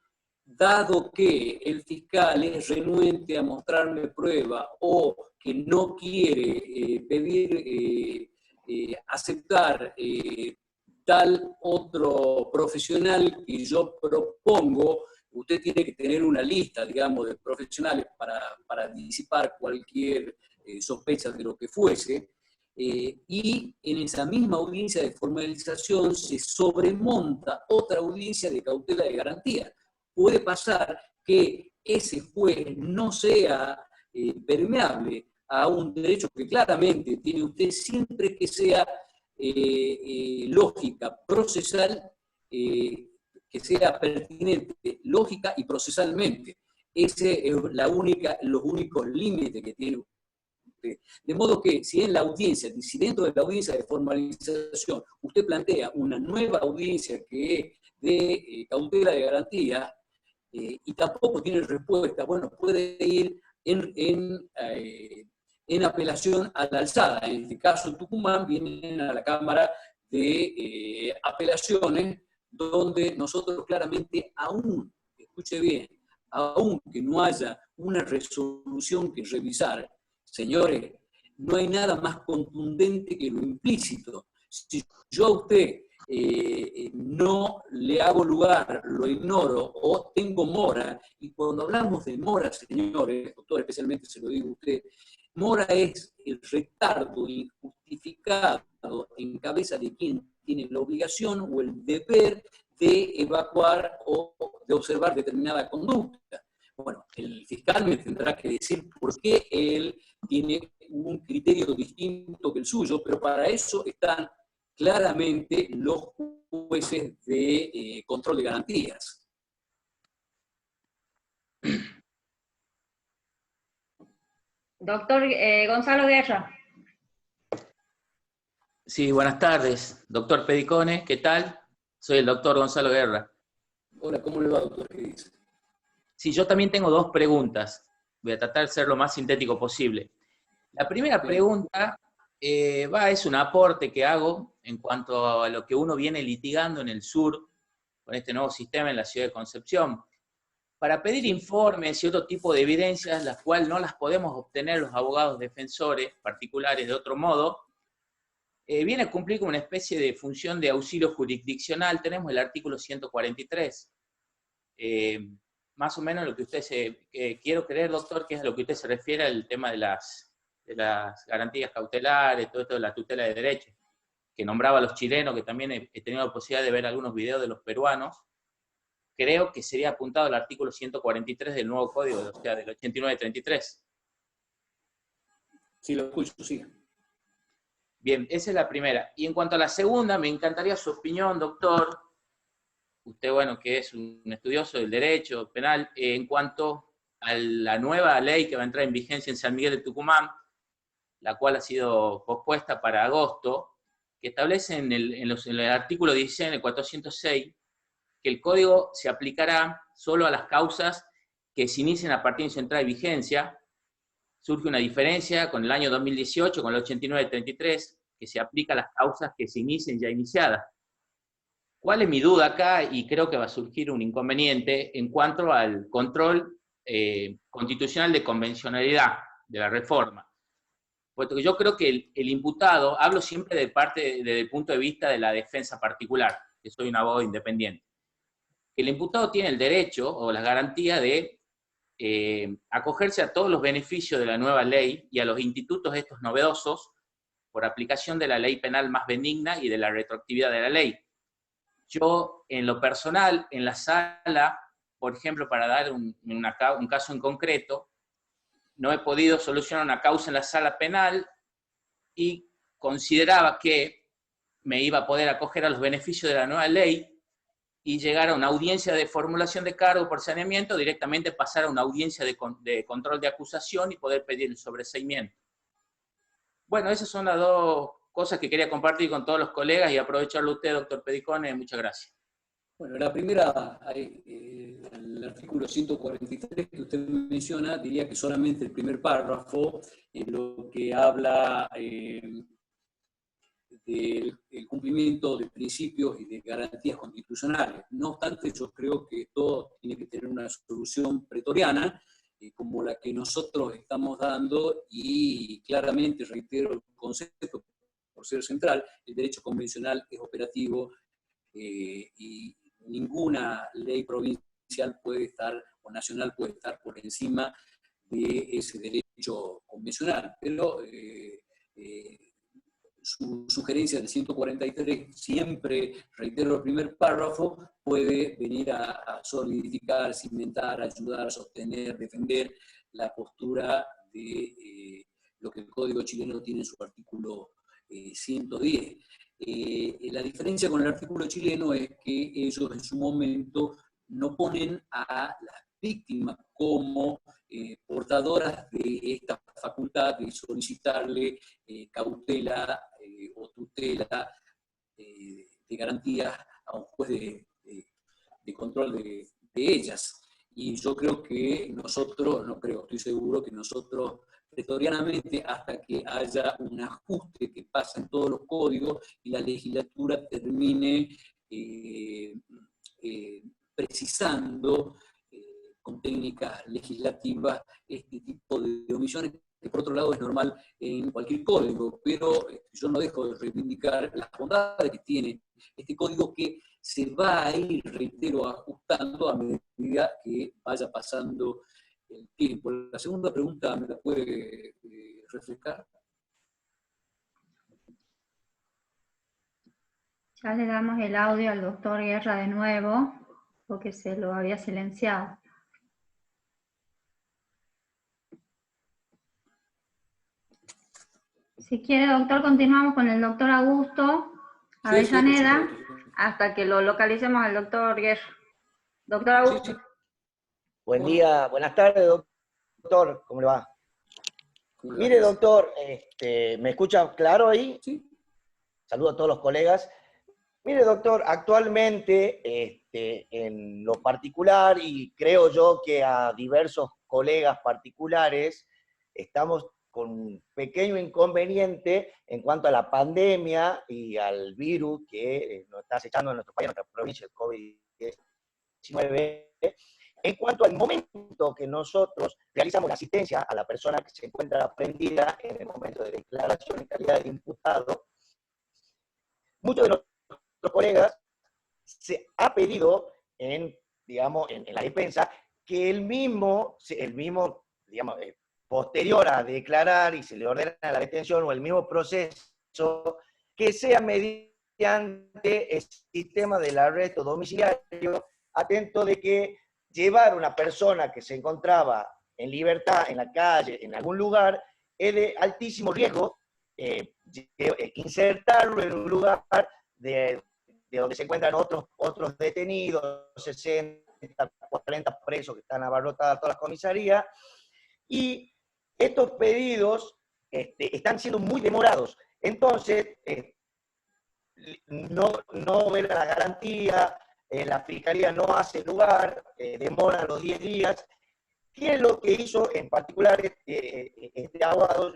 dado que el fiscal es renuente a mostrarme prueba o que no quiere aceptar tal otro profesional que yo propongo, usted tiene que tener una lista, digamos, de profesionales para disipar cualquier sospecha de lo que fuese. y en esa misma audiencia de formalización se sobremonta otra audiencia de cautela de garantía. Puede pasar que ese juez no sea permeable a un derecho que claramente tiene usted siempre que sea lógica, procesal, que sea pertinente, lógica y procesalmente. Ese es los únicos límites que tiene usted. De modo que si en la audiencia, si dentro de la audiencia de formalización, usted plantea una nueva audiencia que es de cautela de garantía y tampoco tiene respuesta, bueno, puede ir en apelación a la alzada. En este caso, Tucumán vienen a la Cámara de Apelaciones, donde nosotros claramente, aún, escuche bien, aunque no haya una resolución que revisar, señores, no hay nada más contundente que lo implícito. Si yo a usted no le hago lugar, lo ignoro o tengo mora, y cuando hablamos de mora, señores, doctor, especialmente se lo digo a usted, mora es el retardo injustificado en cabeza de quien tiene la obligación o el deber de evacuar o de observar determinada conducta. Bueno, el fiscal me tendrá que decir por qué él tiene un criterio distinto que el suyo, pero para eso están claramente los jueces de control de garantías. Doctor Gonzalo Guerra. Sí, buenas tardes, doctor Pedicone, ¿qué tal? Soy el doctor Gonzalo Guerra. Hola, ¿cómo le va, doctor? ¿Qué dice? Sí, yo también tengo dos preguntas. Voy a tratar de ser lo más sintético posible. La primera pregunta es un aporte que hago en cuanto a lo que uno viene litigando en el sur con este nuevo sistema en la ciudad de Concepción. Para pedir informes y otro tipo de evidencias, las cuales no las podemos obtener los abogados defensores particulares de otro modo, viene a cumplir como una especie de función de auxilio jurisdiccional. Tenemos el artículo 143. Más o menos lo que usted quiero creer, doctor, que es a lo que usted se refiere al tema de las garantías cautelares, todo esto de la tutela de derechos, que nombraba a los chilenos, que también he tenido la posibilidad de ver algunos videos de los peruanos. Creo que sería apuntado al artículo 143 del nuevo código, o sea, del 8933. Sí, lo escucho, sí. Bien, esa es la primera. Y en cuanto a la segunda, me encantaría su opinión, doctor. Usted, bueno, que es un estudioso del derecho penal, en cuanto a la nueva ley que va a entrar en vigencia en San Miguel de Tucumán, la cual ha sido pospuesta para agosto, que establece en el artículo 16, en el 406, que el código se aplicará solo a las causas que se inicien a partir de su entrada de vigencia. Surge una diferencia con el año 2018, con el 8933, que se aplica a las causas que se inicien ya iniciadas. ¿Cuál es mi duda acá? Y creo que va a surgir un inconveniente en cuanto al control constitucional de convencionalidad de la reforma. Puesto que yo creo que el imputado, hablo siempre desde el punto de vista de la defensa particular, que soy un abogado independiente, que el imputado tiene el derecho o la garantía de acogerse a todos los beneficios de la nueva ley y a los institutos estos novedosos por aplicación de la ley penal más benigna y de la retroactividad de la ley. Yo, en lo personal, en la sala, por ejemplo, para dar un caso en concreto, no he podido solucionar una causa en la sala penal y consideraba que me iba a poder acoger a los beneficios de la nueva ley y llegar a una audiencia de formulación de cargo por saneamiento, directamente pasar a una audiencia de control de acusación y poder pedir el sobreseimiento. Bueno, esas son las dos cosas que quería compartir con todos los colegas y aprovecharlo usted, doctor Pedicone. Muchas gracias. Bueno, la primera, el artículo 143 que usted menciona, diría que solamente el primer párrafo, en lo que habla del cumplimiento de principios y de garantías constitucionales. No obstante, yo creo que esto tiene que tener una solución pretoriana, como la que nosotros estamos dando, y claramente reitero el concepto por ser central: el derecho convencional es operativo y ninguna ley provincial puede estar, o nacional puede estar por encima de ese derecho convencional. Pero su sugerencia del 143, siempre, reitero el primer párrafo, puede venir a solidificar, cimentar, ayudar, sostener, defender la postura de lo que el Código chileno tiene en su artículo 110. La diferencia con el artículo chileno es que ellos en su momento no ponen a las víctimas como portadoras de esta facultad de solicitarle cautela o tutela de garantías a un juez de control de ellas. Y yo creo que nosotros, no creo, estoy seguro que nosotros pretorianamente, hasta que haya un ajuste que pasa en todos los códigos y la legislatura termine precisando con técnicas legislativas este tipo de omisiones, que por otro lado es normal en cualquier código, pero yo no dejo de reivindicar las bondades que tiene este código, que se va a ir, reitero, ajustando a medida que vaya pasando el tiempo. La segunda pregunta, ¿me la puede refrescar? Ya le damos el audio al doctor Guerra de nuevo, porque se lo había silenciado. Si quiere, doctor, continuamos con el doctor Augusto Avellaneda, hasta que lo localicemos al doctor Guerra. Doctor Augusto. Sí. Buen día, buenas tardes, doctor. ¿Cómo le va? Mire, doctor, ¿me escucha claro ahí? Sí. Saludo a todos los colegas. Mire, doctor, actualmente, en lo particular, y creo yo que a diversos colegas particulares, estamos con un pequeño inconveniente en cuanto a la pandemia y al virus que nos está acechando en nuestro país, en nuestra provincia, el COVID-19, en cuanto al momento que nosotros realizamos la asistencia a la persona que se encuentra prendida en el momento de declaración en calidad de imputado. Muchos de nuestros colegas se ha pedido en la defensa que el mismo digamos, posterior a declarar y se le ordena la detención o el mismo proceso, que sea mediante el sistema del arresto domiciliario, atento de que llevar a una persona que se encontraba en libertad en la calle, en algún lugar, es de altísimo riesgo, insertarlo en un lugar de donde se encuentran otros detenidos, 60, 40 presos que están abarrotadas todas las comisarías, y estos pedidos están siendo muy demorados. Entonces, no ver la garantía, la Fiscalía no hace lugar, demora los 10 días. ¿Qué es lo que hizo en particular este abogado,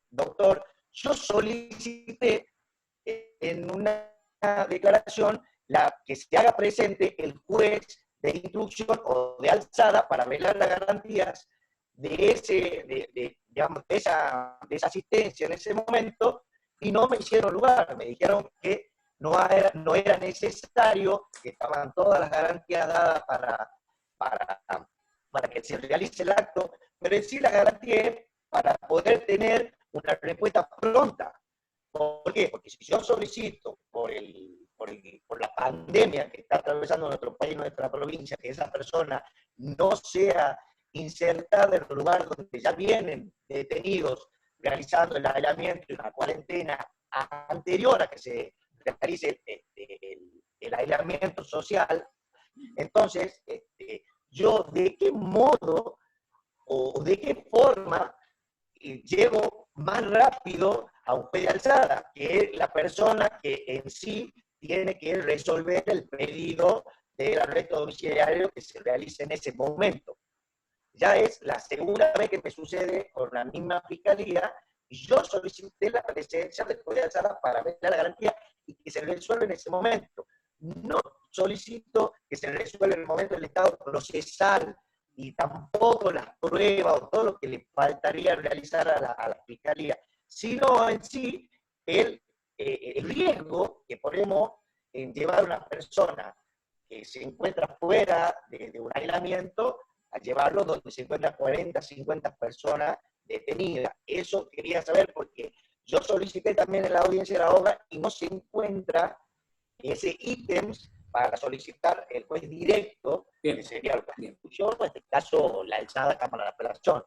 doctor? Yo solicité en una declaración que se haga presente el juez de instrucción o de alzada para velar las garantías de esa asistencia en ese momento, y no me hicieron lugar. Me dijeron que no era necesario, que estaban todas las garantías dadas para que se realice el acto, pero en sí la garantía es para poder tener una respuesta pronta. ¿Por qué? Porque si yo solicito por la pandemia que está atravesando nuestro país, nuestra provincia, que esa persona no sea insertada en el lugar donde ya vienen detenidos realizando el aislamiento y la cuarentena anterior a que se realice el aislamiento social, entonces, yo de qué modo o de qué forma llego más rápido a un juez de alzada, que es la persona que en sí tiene que resolver el pedido del arresto domiciliario que se realice en ese momento. Ya es la segunda vez que me sucede con la misma fiscalía, y yo solicité la presencia del juez de alzada para ver la garantía y que se resuelva en ese momento. No solicito que se resuelva en el momento del estado procesal, y tampoco las pruebas o todo lo que le faltaría realizar a la fiscalía, sino en sí el riesgo que ponemos en llevar a una persona que se encuentra fuera de un aislamiento a llevarlo donde se encuentran 40, 50 personas detenidas. Eso quería saber porque yo solicité también en la audiencia de la obra y no se encuentra ese ítems para solicitar el juez directo, Bien. que sería el juez de Bien. discusión, o en este caso la alzada Cámara de Apelación.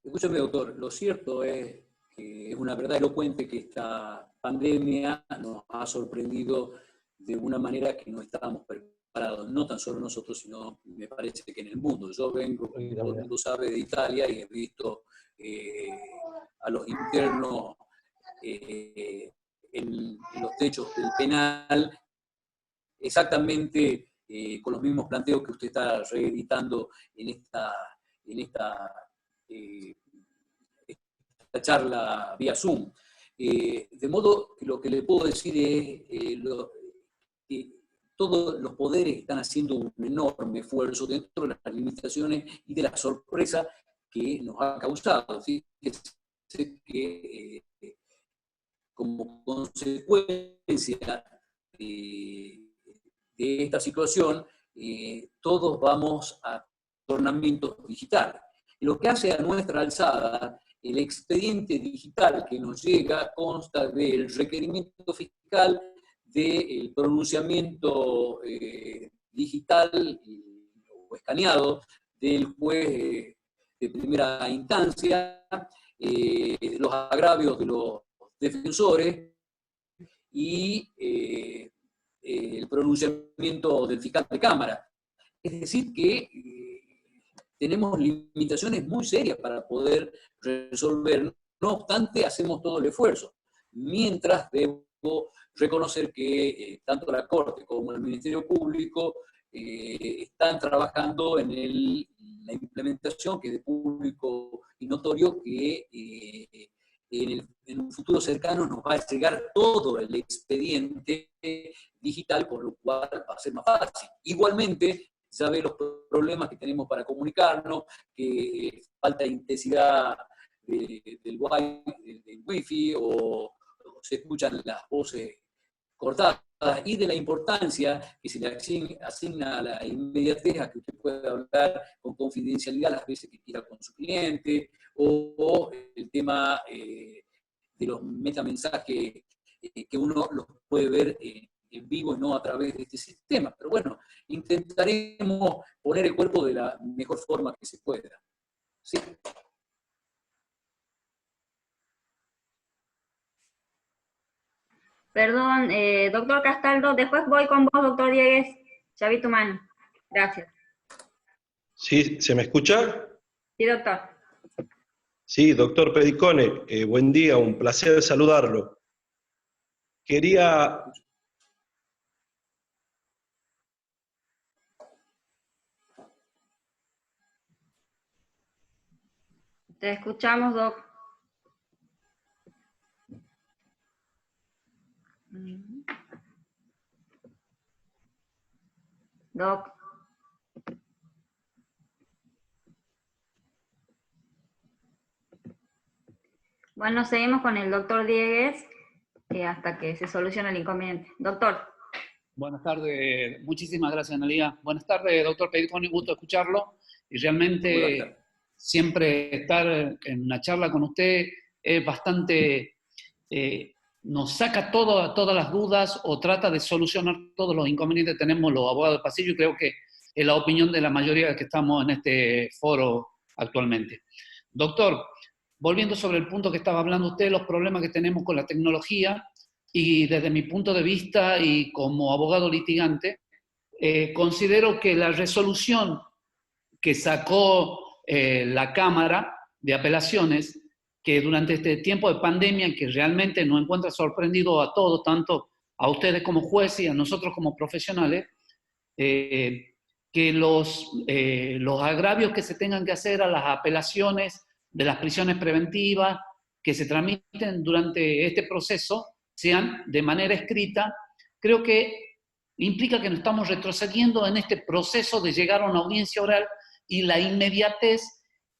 Escúchame, doctor, lo cierto es que es una verdad elocuente que esta pandemia nos ha sorprendido de una manera que no estábamos preparados, no tan solo nosotros, sino me parece que en el mundo. Yo vengo, como todo el mundo sabe, de Italia y he visto a los internos en los techos del penal exactamente con los mismos planteos que usted está reeditando en esta charla vía Zoom. De modo que lo que le puedo decir es que todos los poderes están haciendo un enorme esfuerzo dentro de las limitaciones y de la sorpresa que nos ha causado. Fíjese que como consecuencia de esta situación, todos vamos a tornamientos digitales. Lo que hace a nuestra alzada, el expediente digital que nos llega consta del requerimiento fiscal, del pronunciamiento digital o escaneado del juez de primera instancia, los agravios de los defensores y el pronunciamiento del fiscal de Cámara. Es decir, que tenemos limitaciones muy serias para poder resolver. No obstante, hacemos todo el esfuerzo. Mientras debo reconocer que tanto la Corte como el Ministerio Público están trabajando en la implementación, que es de público y notorio, que en un futuro cercano nos va a llegar todo el expediente digital, con lo cual va a ser más fácil. Igualmente, ya ve los problemas que tenemos para comunicarnos, que falta intensidad del wifi o se escuchan las voces cortadas, y de la importancia que se le asigna a la inmediatez, a que usted pueda hablar con confidencialidad las veces que quiera con su cliente, o el tema de los metamensajes que uno los puede ver en vivo y no a través de este sistema. Pero bueno, intentaremos poner el cuerpo de la mejor forma que se pueda. ¿Sí? Perdón, doctor Castaldo, después voy con vos, doctor Diegues. Ya vi tu mano. Gracias. Sí, ¿se me escucha? Sí, doctor. Sí, doctor Pedicone, buen día, un placer saludarlo. Quería... Te escuchamos, doc. Doc. Bueno, seguimos con el doctor Diegues hasta que se solucione el inconveniente. Doctor. Buenas tardes, muchísimas gracias, Analia. Buenas tardes, doctor Pedicone, un gusto escucharlo. Y realmente siempre estar en una charla con usted es bastante... nos saca todas las dudas o trata de solucionar todos los inconvenientes que tenemos los abogados del pasillo, y creo que es la opinión de la mayoría que estamos en este foro actualmente. Doctor, volviendo sobre el punto que estaba hablando usted, los problemas que tenemos con la tecnología, y desde mi punto de vista y como abogado litigante, considero que la resolución que sacó la Cámara de Apelaciones, que durante este tiempo de pandemia, que realmente nos encuentra sorprendido a todos, tanto a ustedes como jueces y a nosotros como profesionales, que los agravios que se tengan que hacer a las apelaciones de las prisiones preventivas que se tramiten durante este proceso sean de manera escrita, creo que implica que nos estamos retrocediendo en este proceso de llegar a una audiencia oral y la inmediatez,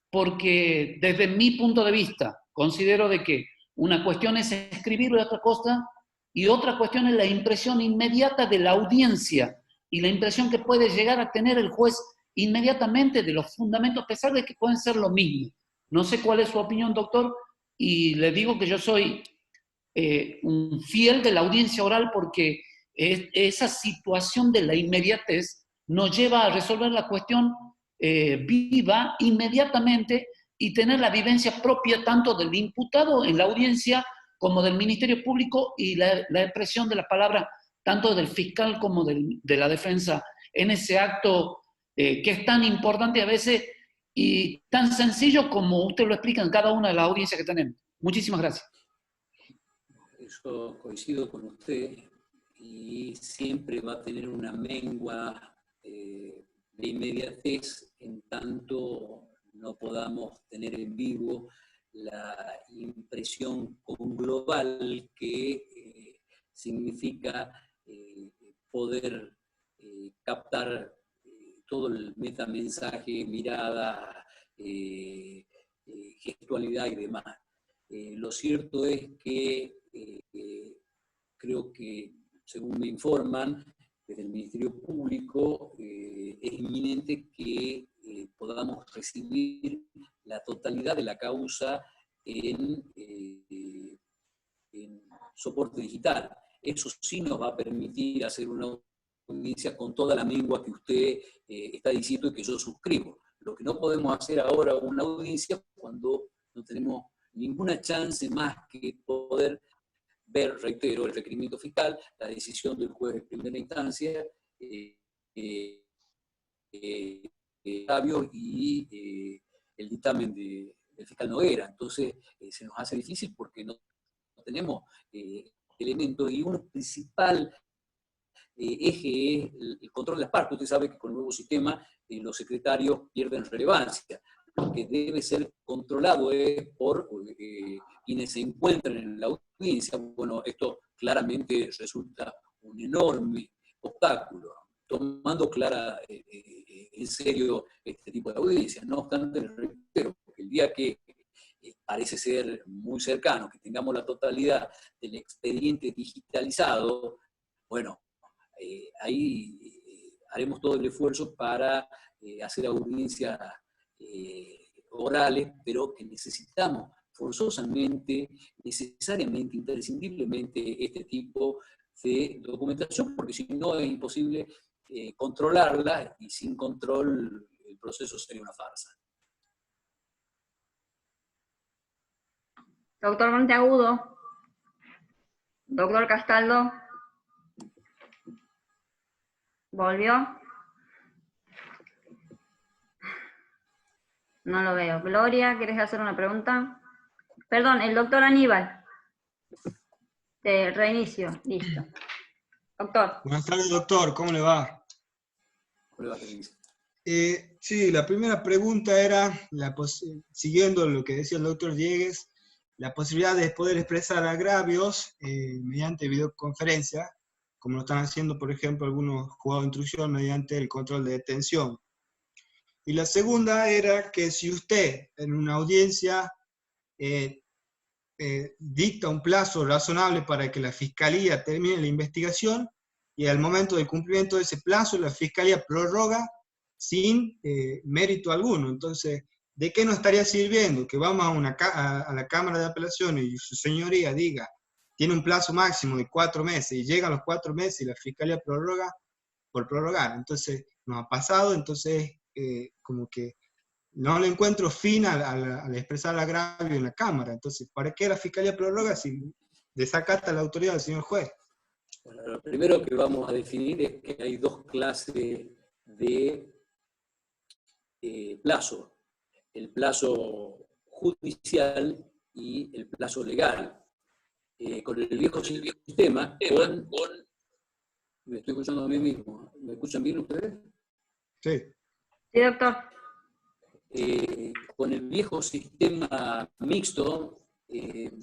porque desde mi punto de vista considero de que una cuestión es escribirlo y otra cuestión es la impresión inmediata de la audiencia y la impresión que puede llegar a tener el juez inmediatamente de los fundamentos, a pesar de que pueden ser lo mismo. No sé cuál es su opinión, doctor, y le digo que yo soy un fiel de la audiencia oral porque esa situación de la inmediatez nos lleva a resolver la cuestión viva, inmediatamente, y tener la vivencia propia tanto del imputado en la audiencia como del Ministerio Público y la expresión de la palabra tanto del fiscal como de la defensa en ese acto que es tan importante a veces y tan sencillo como usted lo explica en cada una de las audiencias que tenemos. Muchísimas gracias. Yo coincido con usted y siempre va a tener una mengua de inmediatez en tanto no podamos tener en vivo la impresión global que significa poder captar todo el metamensaje, mirada, gestualidad y demás. Lo cierto es que creo que, según me informan, desde el Ministerio Público es inminente que podamos recibir la totalidad de la causa en soporte digital. Eso sí nos va a permitir hacer una audiencia con toda la mengua que usted está diciendo y que yo suscribo. Lo que no podemos hacer ahora es una audiencia cuando no tenemos ninguna chance más que poder ver, reitero, el requerimiento fiscal, la decisión del juez de primera instancia, y el dictamen del fiscal Noguera. Entonces, se nos hace difícil porque no tenemos elementos, y uno principal eje es el control de las partes. Usted sabe que con el nuevo sistema los secretarios pierden relevancia. Lo que debe ser controlado es por quienes se encuentran en la audiencia. Bueno, esto claramente resulta un enorme obstáculo, tomando en serio este tipo de audiencias. No obstante, reitero, porque el día que parece ser muy cercano, que tengamos la totalidad del expediente digitalizado, bueno, ahí haremos todo el esfuerzo para hacer audiencias orales, pero que necesitamos forzosamente, necesariamente, imprescindiblemente este tipo de documentación, porque si no es imposible controlarla, y sin control el proceso sería una farsa. Doctor Monteagudo, doctor Castaldo, ¿volvió? No lo veo. Gloria, ¿quieres hacer una pregunta? Perdón, el doctor Aníbal. Te reinicio, listo. Doctor. Buenas tardes, doctor, ¿cómo le va? ¿Cómo le va, Feliz? Sí, la primera pregunta era, siguiendo lo que decía el doctor Diegues, la posibilidad de poder expresar agravios mediante videoconferencia, como lo están haciendo, por ejemplo, algunos juzgados de instrucción mediante el control de detención. Y la segunda era que si usted en una audiencia dicta un plazo razonable para que la Fiscalía termine la investigación, y al momento del cumplimiento de ese plazo la Fiscalía prorroga sin mérito alguno. Entonces, ¿de qué nos estaría sirviendo que vamos a la Cámara de Apelaciones y su señoría diga, tiene un plazo máximo de 4 meses, y llegan los 4 meses y la Fiscalía prorroga por prorrogar? Entonces, nos ha pasado, entonces, como que no le encuentro fin al expresar el agravio en la Cámara. Entonces, ¿para qué la Fiscalía prorroga si desacata la autoridad del señor juez? Bueno, lo primero que vamos a definir es que hay 2 clases de plazo: el plazo judicial y el plazo legal. Con el viejo sistema, me estoy escuchando a mí mismo. ¿Me escuchan bien ustedes? Sí. Sí, doctor. Con el viejo sistema mixto,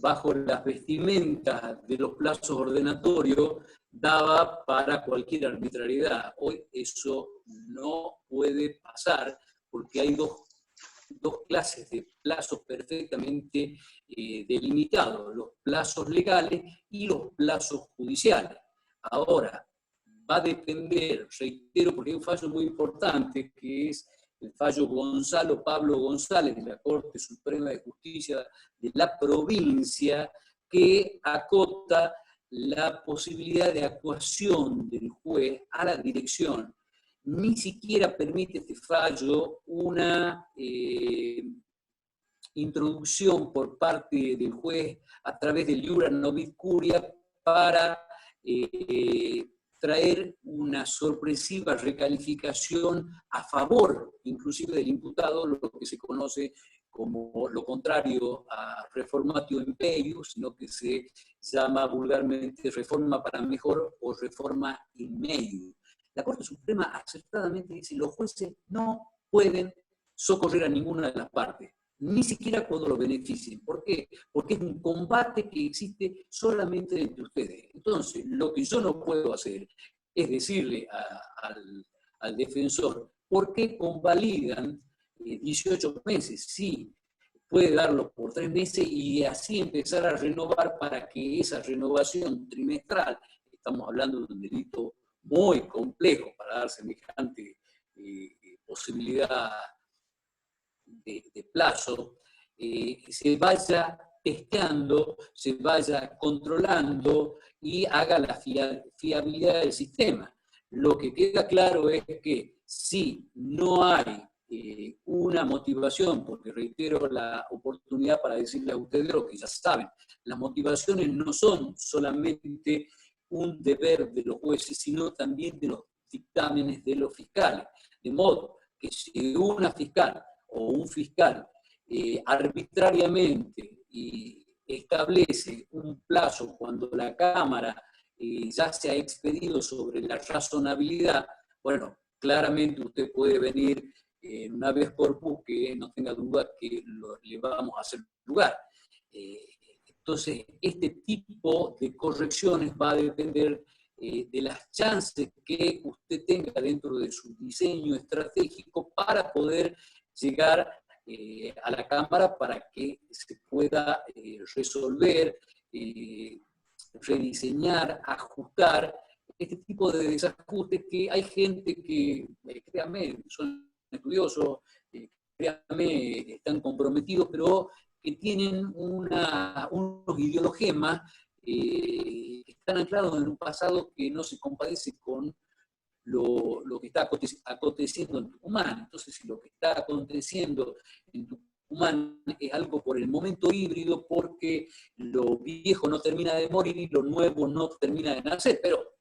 bajo las vestimentas de los plazos ordenatorios, daba para cualquier arbitrariedad. Hoy eso no puede pasar, porque hay dos clases de plazos perfectamente delimitados: los plazos legales y los plazos judiciales. Ahora, va a depender, reitero, porque hay un fallo muy importante, que es el fallo Gonzalo Pablo González de la Corte Suprema de Justicia de la provincia, que acota la posibilidad de actuación del juez a la dirección. Ni siquiera permite este fallo una introducción por parte del juez a través del iura novit curia para traer una sorpresiva recalificación a favor, inclusive del imputado, lo que se conoce como lo contrario a reformatio imperius, sino que se llama vulgarmente reforma para mejor o reforma in medio. La Corte Suprema acertadamente dice que los jueces no pueden socorrer a ninguna de las partes, ni siquiera cuando lo beneficien. ¿Por qué? Porque es un combate que existe solamente entre ustedes. Entonces, lo que yo no puedo hacer es decirle al defensor, ¿por qué convalidan 18 meses? Sí, puede darlo por 3 meses y así empezar a renovar para que esa renovación trimestral, estamos hablando de un delito muy complejo para dar semejante posibilidad de plazo, se vaya testeando, se vaya controlando y haga la fiabilidad del sistema. Lo que queda claro es que si no hay una motivación, porque reitero la oportunidad para decirle a ustedes lo que ya saben, las motivaciones no son solamente un deber de los jueces, sino también de los dictámenes de los fiscales. De modo que si una fiscal o un fiscal arbitrariamente establece un plazo cuando la Cámara ya se ha expedido sobre la razonabilidad, bueno, claramente usted puede venir una vez corpus que no tenga duda que le vamos a hacer lugar. Entonces, este tipo de correcciones va a depender de las chances que usted tenga dentro de su diseño estratégico para poder llegar a la Cámara para que se pueda resolver, rediseñar, ajustar este tipo de desajustes que hay gente que, créanme, son estudiosos, créanme, están comprometidos, pero que tienen unos ideologemas que están anclados en un pasado que no se compadece con lo que está aconteciendo en Tucumán. Entonces, si lo que está aconteciendo en Tucumán es algo por el momento híbrido, porque lo viejo no termina de morir y lo nuevo no termina de nacer, pero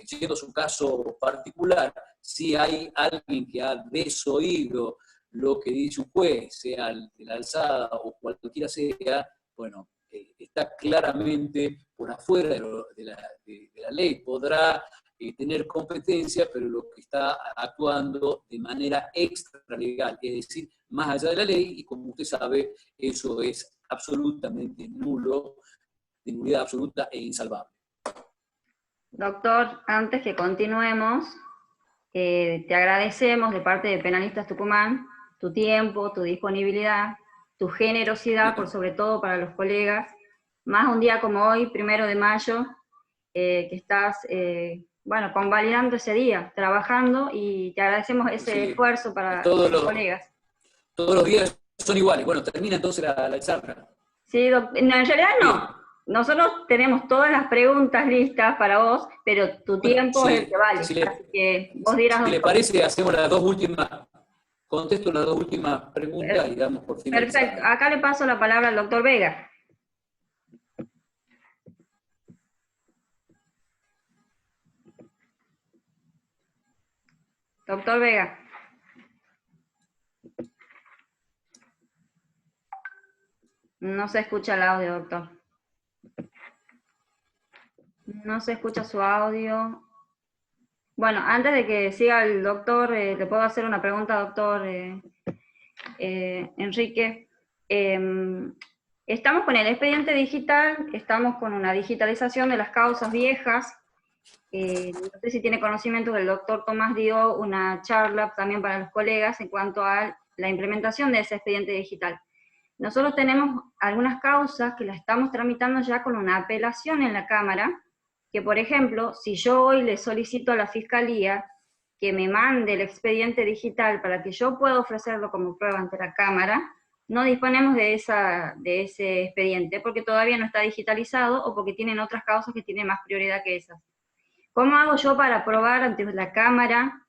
siendo su caso particular, si hay alguien que ha desoído lo que dice un juez, sea de la alzada o cualquiera sea, bueno, está claramente por afuera de la ley, podrá tener competencia, pero lo que está actuando de manera extralegal, es decir, más allá de la ley, y como usted sabe, eso es absolutamente nulo, de nulidad absoluta e insalvable. Doctor, antes que continuemos, te agradecemos de parte de Penalistas Tucumán tu tiempo, tu disponibilidad, tu generosidad, por sobre todo para los colegas, más un día como hoy, 1 de mayo, que estás, bueno, convalidando ese día, trabajando, y te agradecemos ese esfuerzo para los colegas. Todos los días son iguales. Bueno, termina entonces la charla. Sí, en realidad no. Nosotros tenemos todas las preguntas listas para vos, pero tu tiempo es el que vale. Así que vos dirás. Si le parece, hacemos las dos últimas, contesto las dos últimas preguntas y damos por finalizado. Perfecto. Acá le paso la palabra al doctor Vega. Doctor Vega. No se escucha el audio, doctor. No se escucha su audio. Bueno, antes de que siga el doctor, le puedo hacer una pregunta, doctor Enrique. Estamos con el expediente digital, estamos con una digitalización de las causas viejas. No sé si tiene conocimiento que el doctor Tomás dio una charla también para los colegas en cuanto a la implementación de ese expediente digital. Nosotros tenemos algunas causas que las estamos tramitando ya con una apelación en la Cámara, que por ejemplo, si yo hoy le solicito a la Fiscalía que me mande el expediente digital para que yo pueda ofrecerlo como prueba ante la Cámara, no disponemos de ese expediente porque todavía no está digitalizado o porque tienen otras causas que tienen más prioridad que esas. ¿Cómo hago yo para probar ante la Cámara,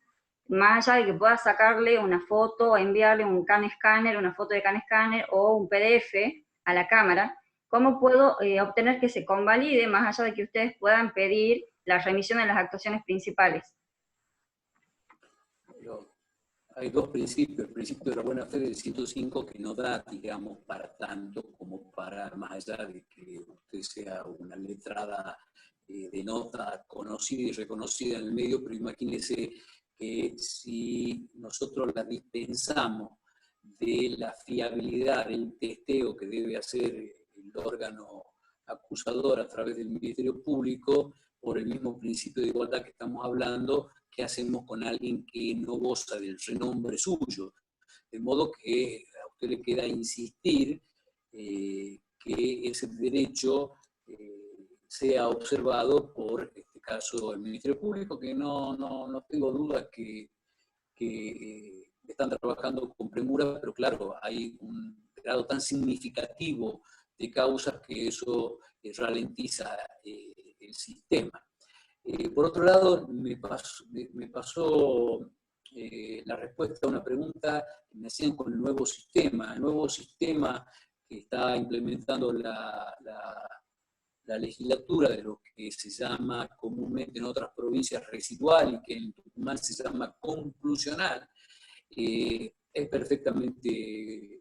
más allá de que pueda sacarle una foto, enviarle un CAN-Scanner, una foto de CAN-Scanner o un PDF a la Cámara? ¿Cómo puedo obtener que se convalide, más allá de que ustedes puedan pedir la remisión de las actuaciones principales? Hay dos principios. El principio de la buena fe del 105 que no da, digamos, para tanto como para, más allá de que usted sea una letrada de nota conocida y reconocida en el medio, pero imagínese que si nosotros la dispensamos de la fiabilidad del testeo que debe hacer el órgano acusador a través del Ministerio Público, por el mismo principio de igualdad que estamos hablando, ¿qué hacemos con alguien que no goza del renombre suyo? De modo que a usted le queda insistir que ese derecho sea observado por, en este caso, el Ministerio Público, que no tengo dudas que están trabajando con premura, pero claro, hay un grado tan significativo de causas que eso ralentiza el sistema. Por otro lado, me pasó la respuesta a una pregunta que me hacían con el nuevo sistema. El nuevo sistema que está implementando la legislatura de lo que se llama comúnmente en otras provincias residual y que en Tucumán se llama conclusional, es perfectamente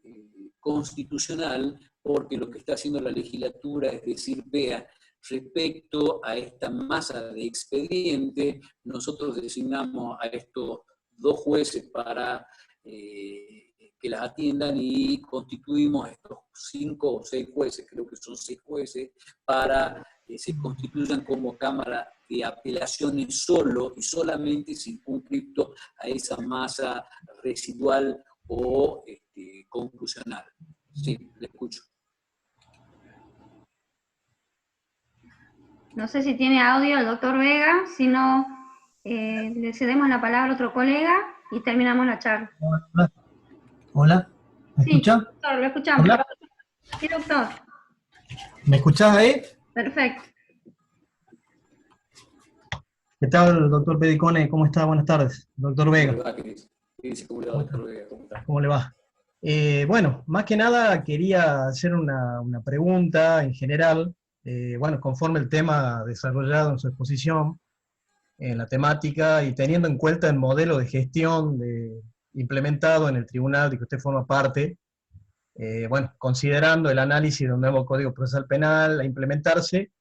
constitucional, porque lo que está haciendo la legislatura es decir, vea, respecto a esta masa de expedientes, nosotros designamos a estos 2 jueces para que las atiendan y constituimos estos 5 o 6 jueces, creo que son 6 jueces, para que se constituyan como Cámara de Apelaciones solo y solamente circunscripto a esa masa residual o conclusional. Sí, le escucho. No sé si tiene audio el doctor Vega, si no, le cedemos la palabra a otro colega y terminamos la charla. Hola, ¿me escucha? Sí, doctor, lo escuchamos. Hola. Sí, doctor. ¿Me escuchás ahí? Perfecto. ¿Qué tal, doctor Pedicone? ¿Cómo está? Buenas tardes. Doctor Vega. ¿Cómo le va, doctor Vega? ¿Cómo le va? Bueno, más que nada quería hacer una pregunta en general, bueno, conforme el tema desarrollado en su exposición, en la temática, y teniendo en cuenta el modelo de gestión implementado en el tribunal de que usted forma parte, bueno, considerando el análisis de un nuevo Código Procesal Penal a implementarse,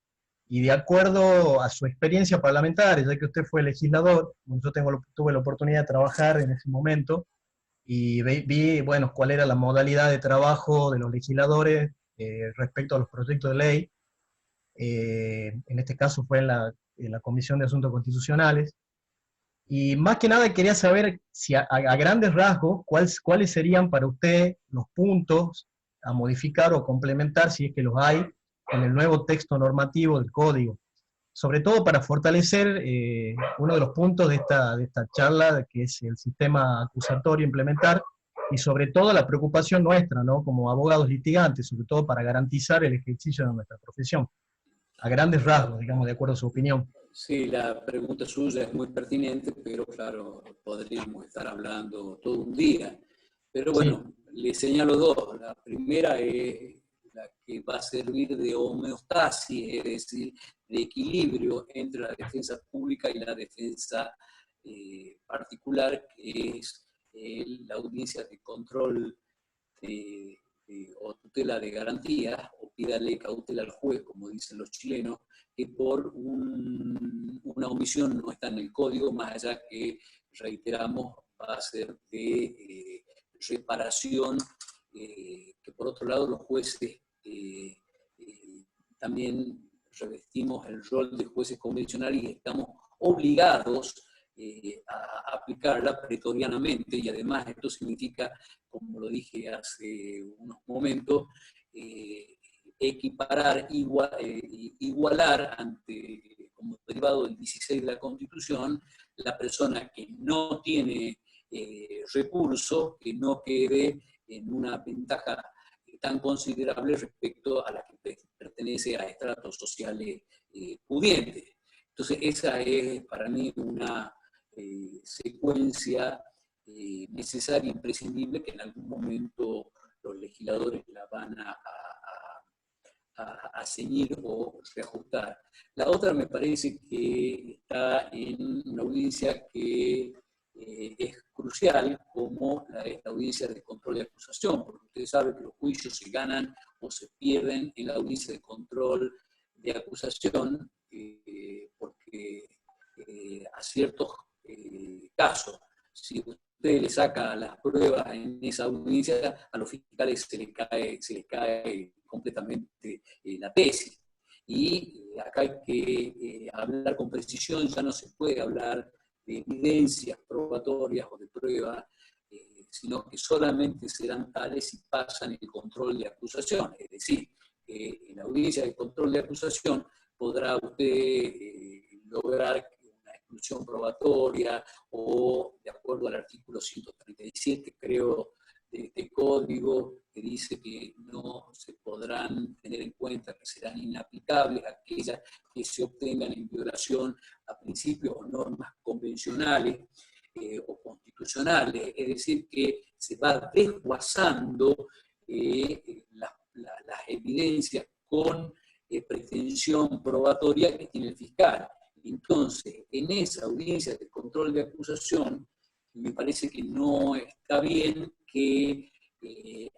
y de acuerdo a su experiencia parlamentaria, ya que usted fue legislador, yo tuve la oportunidad de trabajar en ese momento, y vi, bueno, cuál era la modalidad de trabajo de los legisladores respecto a los proyectos de ley. En este caso fue en la Comisión de Asuntos Constitucionales, y más que nada quería saber si a grandes rasgos, cuáles serían para usted los puntos a modificar o complementar, si es que los hay, en el nuevo texto normativo del Código. Sobre todo para fortalecer uno de los puntos de esta charla, que es el sistema acusatorio implementar, y sobre todo la preocupación nuestra, ¿no?, como abogados litigantes, sobre todo para garantizar el ejercicio de nuestra profesión. A grandes rasgos, digamos, de acuerdo a su opinión. Sí, la pregunta suya es muy pertinente, pero claro, podríamos estar hablando todo un día. Pero bueno, sí, le señalo 2. La primera es la que va a servir de homeostasis, es decir, de equilibrio entre la defensa pública y la defensa particular, que es la audiencia de control o tutela de garantías, o pídale cautela al juez, como dicen los chilenos, que por una omisión no está en el código, más allá que, reiteramos, va a ser de reparación, que por otro lado los jueces también revestimos el rol de jueces convencionales y estamos obligados a aplicarla pretorianamente, y además esto significa, como lo dije hace unos momentos, equiparar, igualar como derivado del 16 de la Constitución, la persona que no tiene recursos, que no quede en una ventaja tan considerable respecto a la que pertenece a estratos sociales pudientes. Entonces, esa es para mí una secuencia necesaria, imprescindible, que en algún momento los legisladores la van a ceñir o reajustar. La otra me parece que está en una audiencia que es crucial, como la audiencia de control de acusación, porque usted sabe que los juicios se ganan o se pierden en la audiencia de control de acusación, porque a ciertos casos, si usted le saca las pruebas en esa audiencia, a los fiscales se les cae completamente la tesis. Y acá hay que hablar con precisión, ya no se puede hablar de evidencias probatorias o de pruebas, sino que solamente serán tales si pasan el control de acusación. Es decir, en la audiencia de control de acusación podrá usted lograr una exclusión probatoria o, de acuerdo al artículo 137, creo, de este código, que dice que no se podrán tener en cuenta, que serán inaplicables aquellas que se obtengan en violación a principios o normas convencionales o constitucionales. Es decir, que se va desguazando las evidencias con pretensión probatoria que tiene el fiscal. Entonces, en esa audiencia de control de acusación, me parece que no está bien que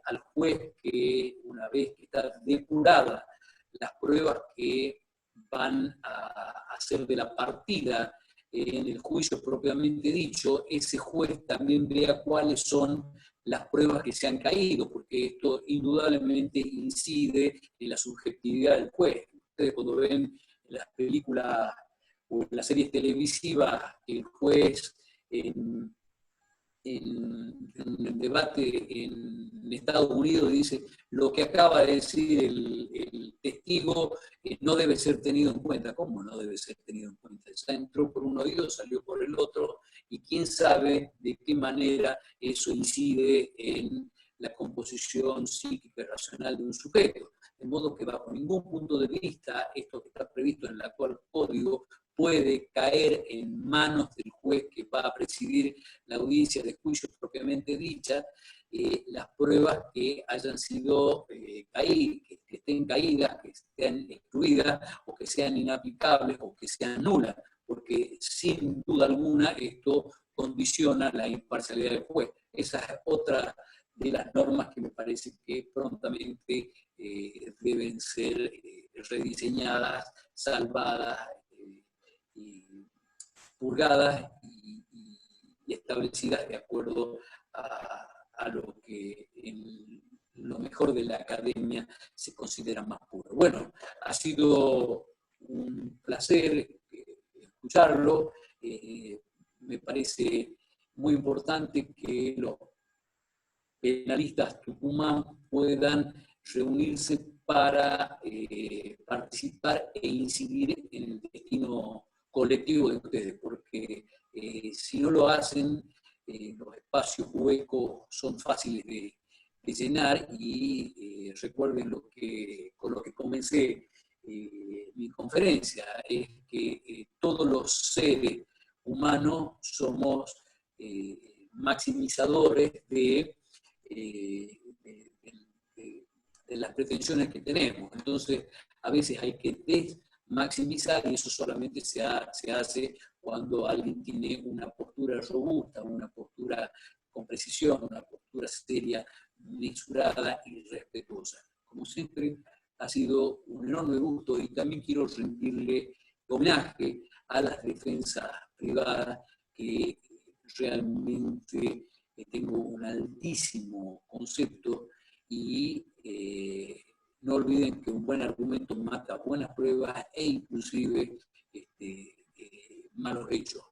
al juez, que una vez que está depurada las pruebas que van a hacer de la partida en el juicio propiamente dicho, ese juez también vea cuáles son las pruebas que se han caído, porque esto indudablemente incide en la subjetividad del juez. Ustedes cuando ven las películas o las series televisivas, el juez en el debate en Estados Unidos dice: lo que acaba de decir el testigo no debe ser tenido en cuenta. ¿Cómo no debe ser tenido en cuenta? Ya entró por un oído, salió por el otro, y quién sabe de qué manera eso incide en la composición psíquica y racional de un sujeto. De modo que bajo ningún punto de vista esto que está previsto en el actual código puede caer en manos del juez que va a presidir la audiencia de juicio propiamente dicha, las pruebas que hayan sido caídas, que estén caídas, que estén excluidas, o que sean inaplicables, o que sean nulas, porque sin duda alguna esto condiciona la imparcialidad del juez. Esa es otra de las normas que me parece que prontamente deben ser rediseñadas, salvadas, y purgadas y establecidas de acuerdo a lo que en lo mejor de la academia se considera más puro. Bueno, ha sido un placer escucharlo. Me parece muy importante que los penalistas Tucumán puedan reunirse para participar e incidir en el destino colectivo de ustedes, porque si no lo hacen, los espacios huecos son fáciles de llenar, y recuerden con lo que comencé mi conferencia, es que todos los seres humanos somos maximizadores de las pretensiones que tenemos. Entonces, a veces hay que maximizar, y eso solamente se hace cuando alguien tiene una postura robusta, una postura con precisión, una postura seria, mesurada y respetuosa. Como siempre, ha sido un enorme gusto, y también quiero rendirle homenaje a las defensas privadas, que realmente tengo un altísimo concepto, y no olviden que un buen argumento mata buenas pruebas, e inclusive malos hechos,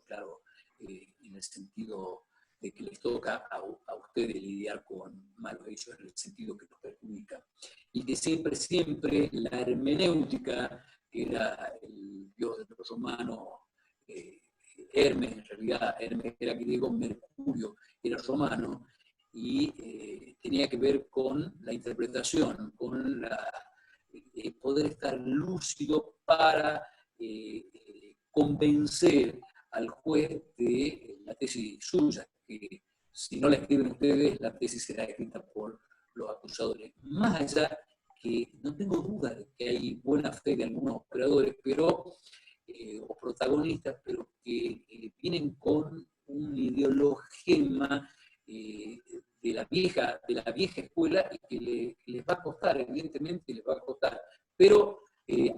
claro, en el sentido de que les toca a ustedes lidiar con malos hechos, en el sentido que los perjudica. Y que siempre la hermenéutica, que era el romano Hermes, en realidad Hermes era griego, Mercurio era romano, y tenía que ver con la interpretación, con poder estar lúcido para convencer al juez de la tesis suya, que si no la escriben ustedes, la tesis será escrita por los acusadores. Más allá que no tengo duda de que hay buena fe de algunos operadores, o protagonistas, pero que vienen con un ideologema de la vieja escuela y que les va a costar, evidentemente les va a costar, pero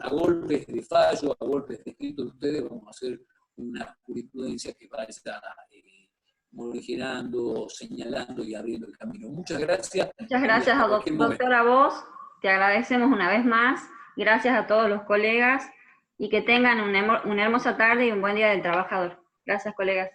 a golpes de fallo, a golpes de escrito de ustedes, vamos a hacer una jurisprudencia que vaya morigerando, señalando y abriendo el camino. Muchas gracias. Muchas gracias, doctor, a vos. Te agradecemos una vez más. Gracias a todos los colegas y que tengan una hermosa tarde y un buen día del trabajador. Gracias, colegas.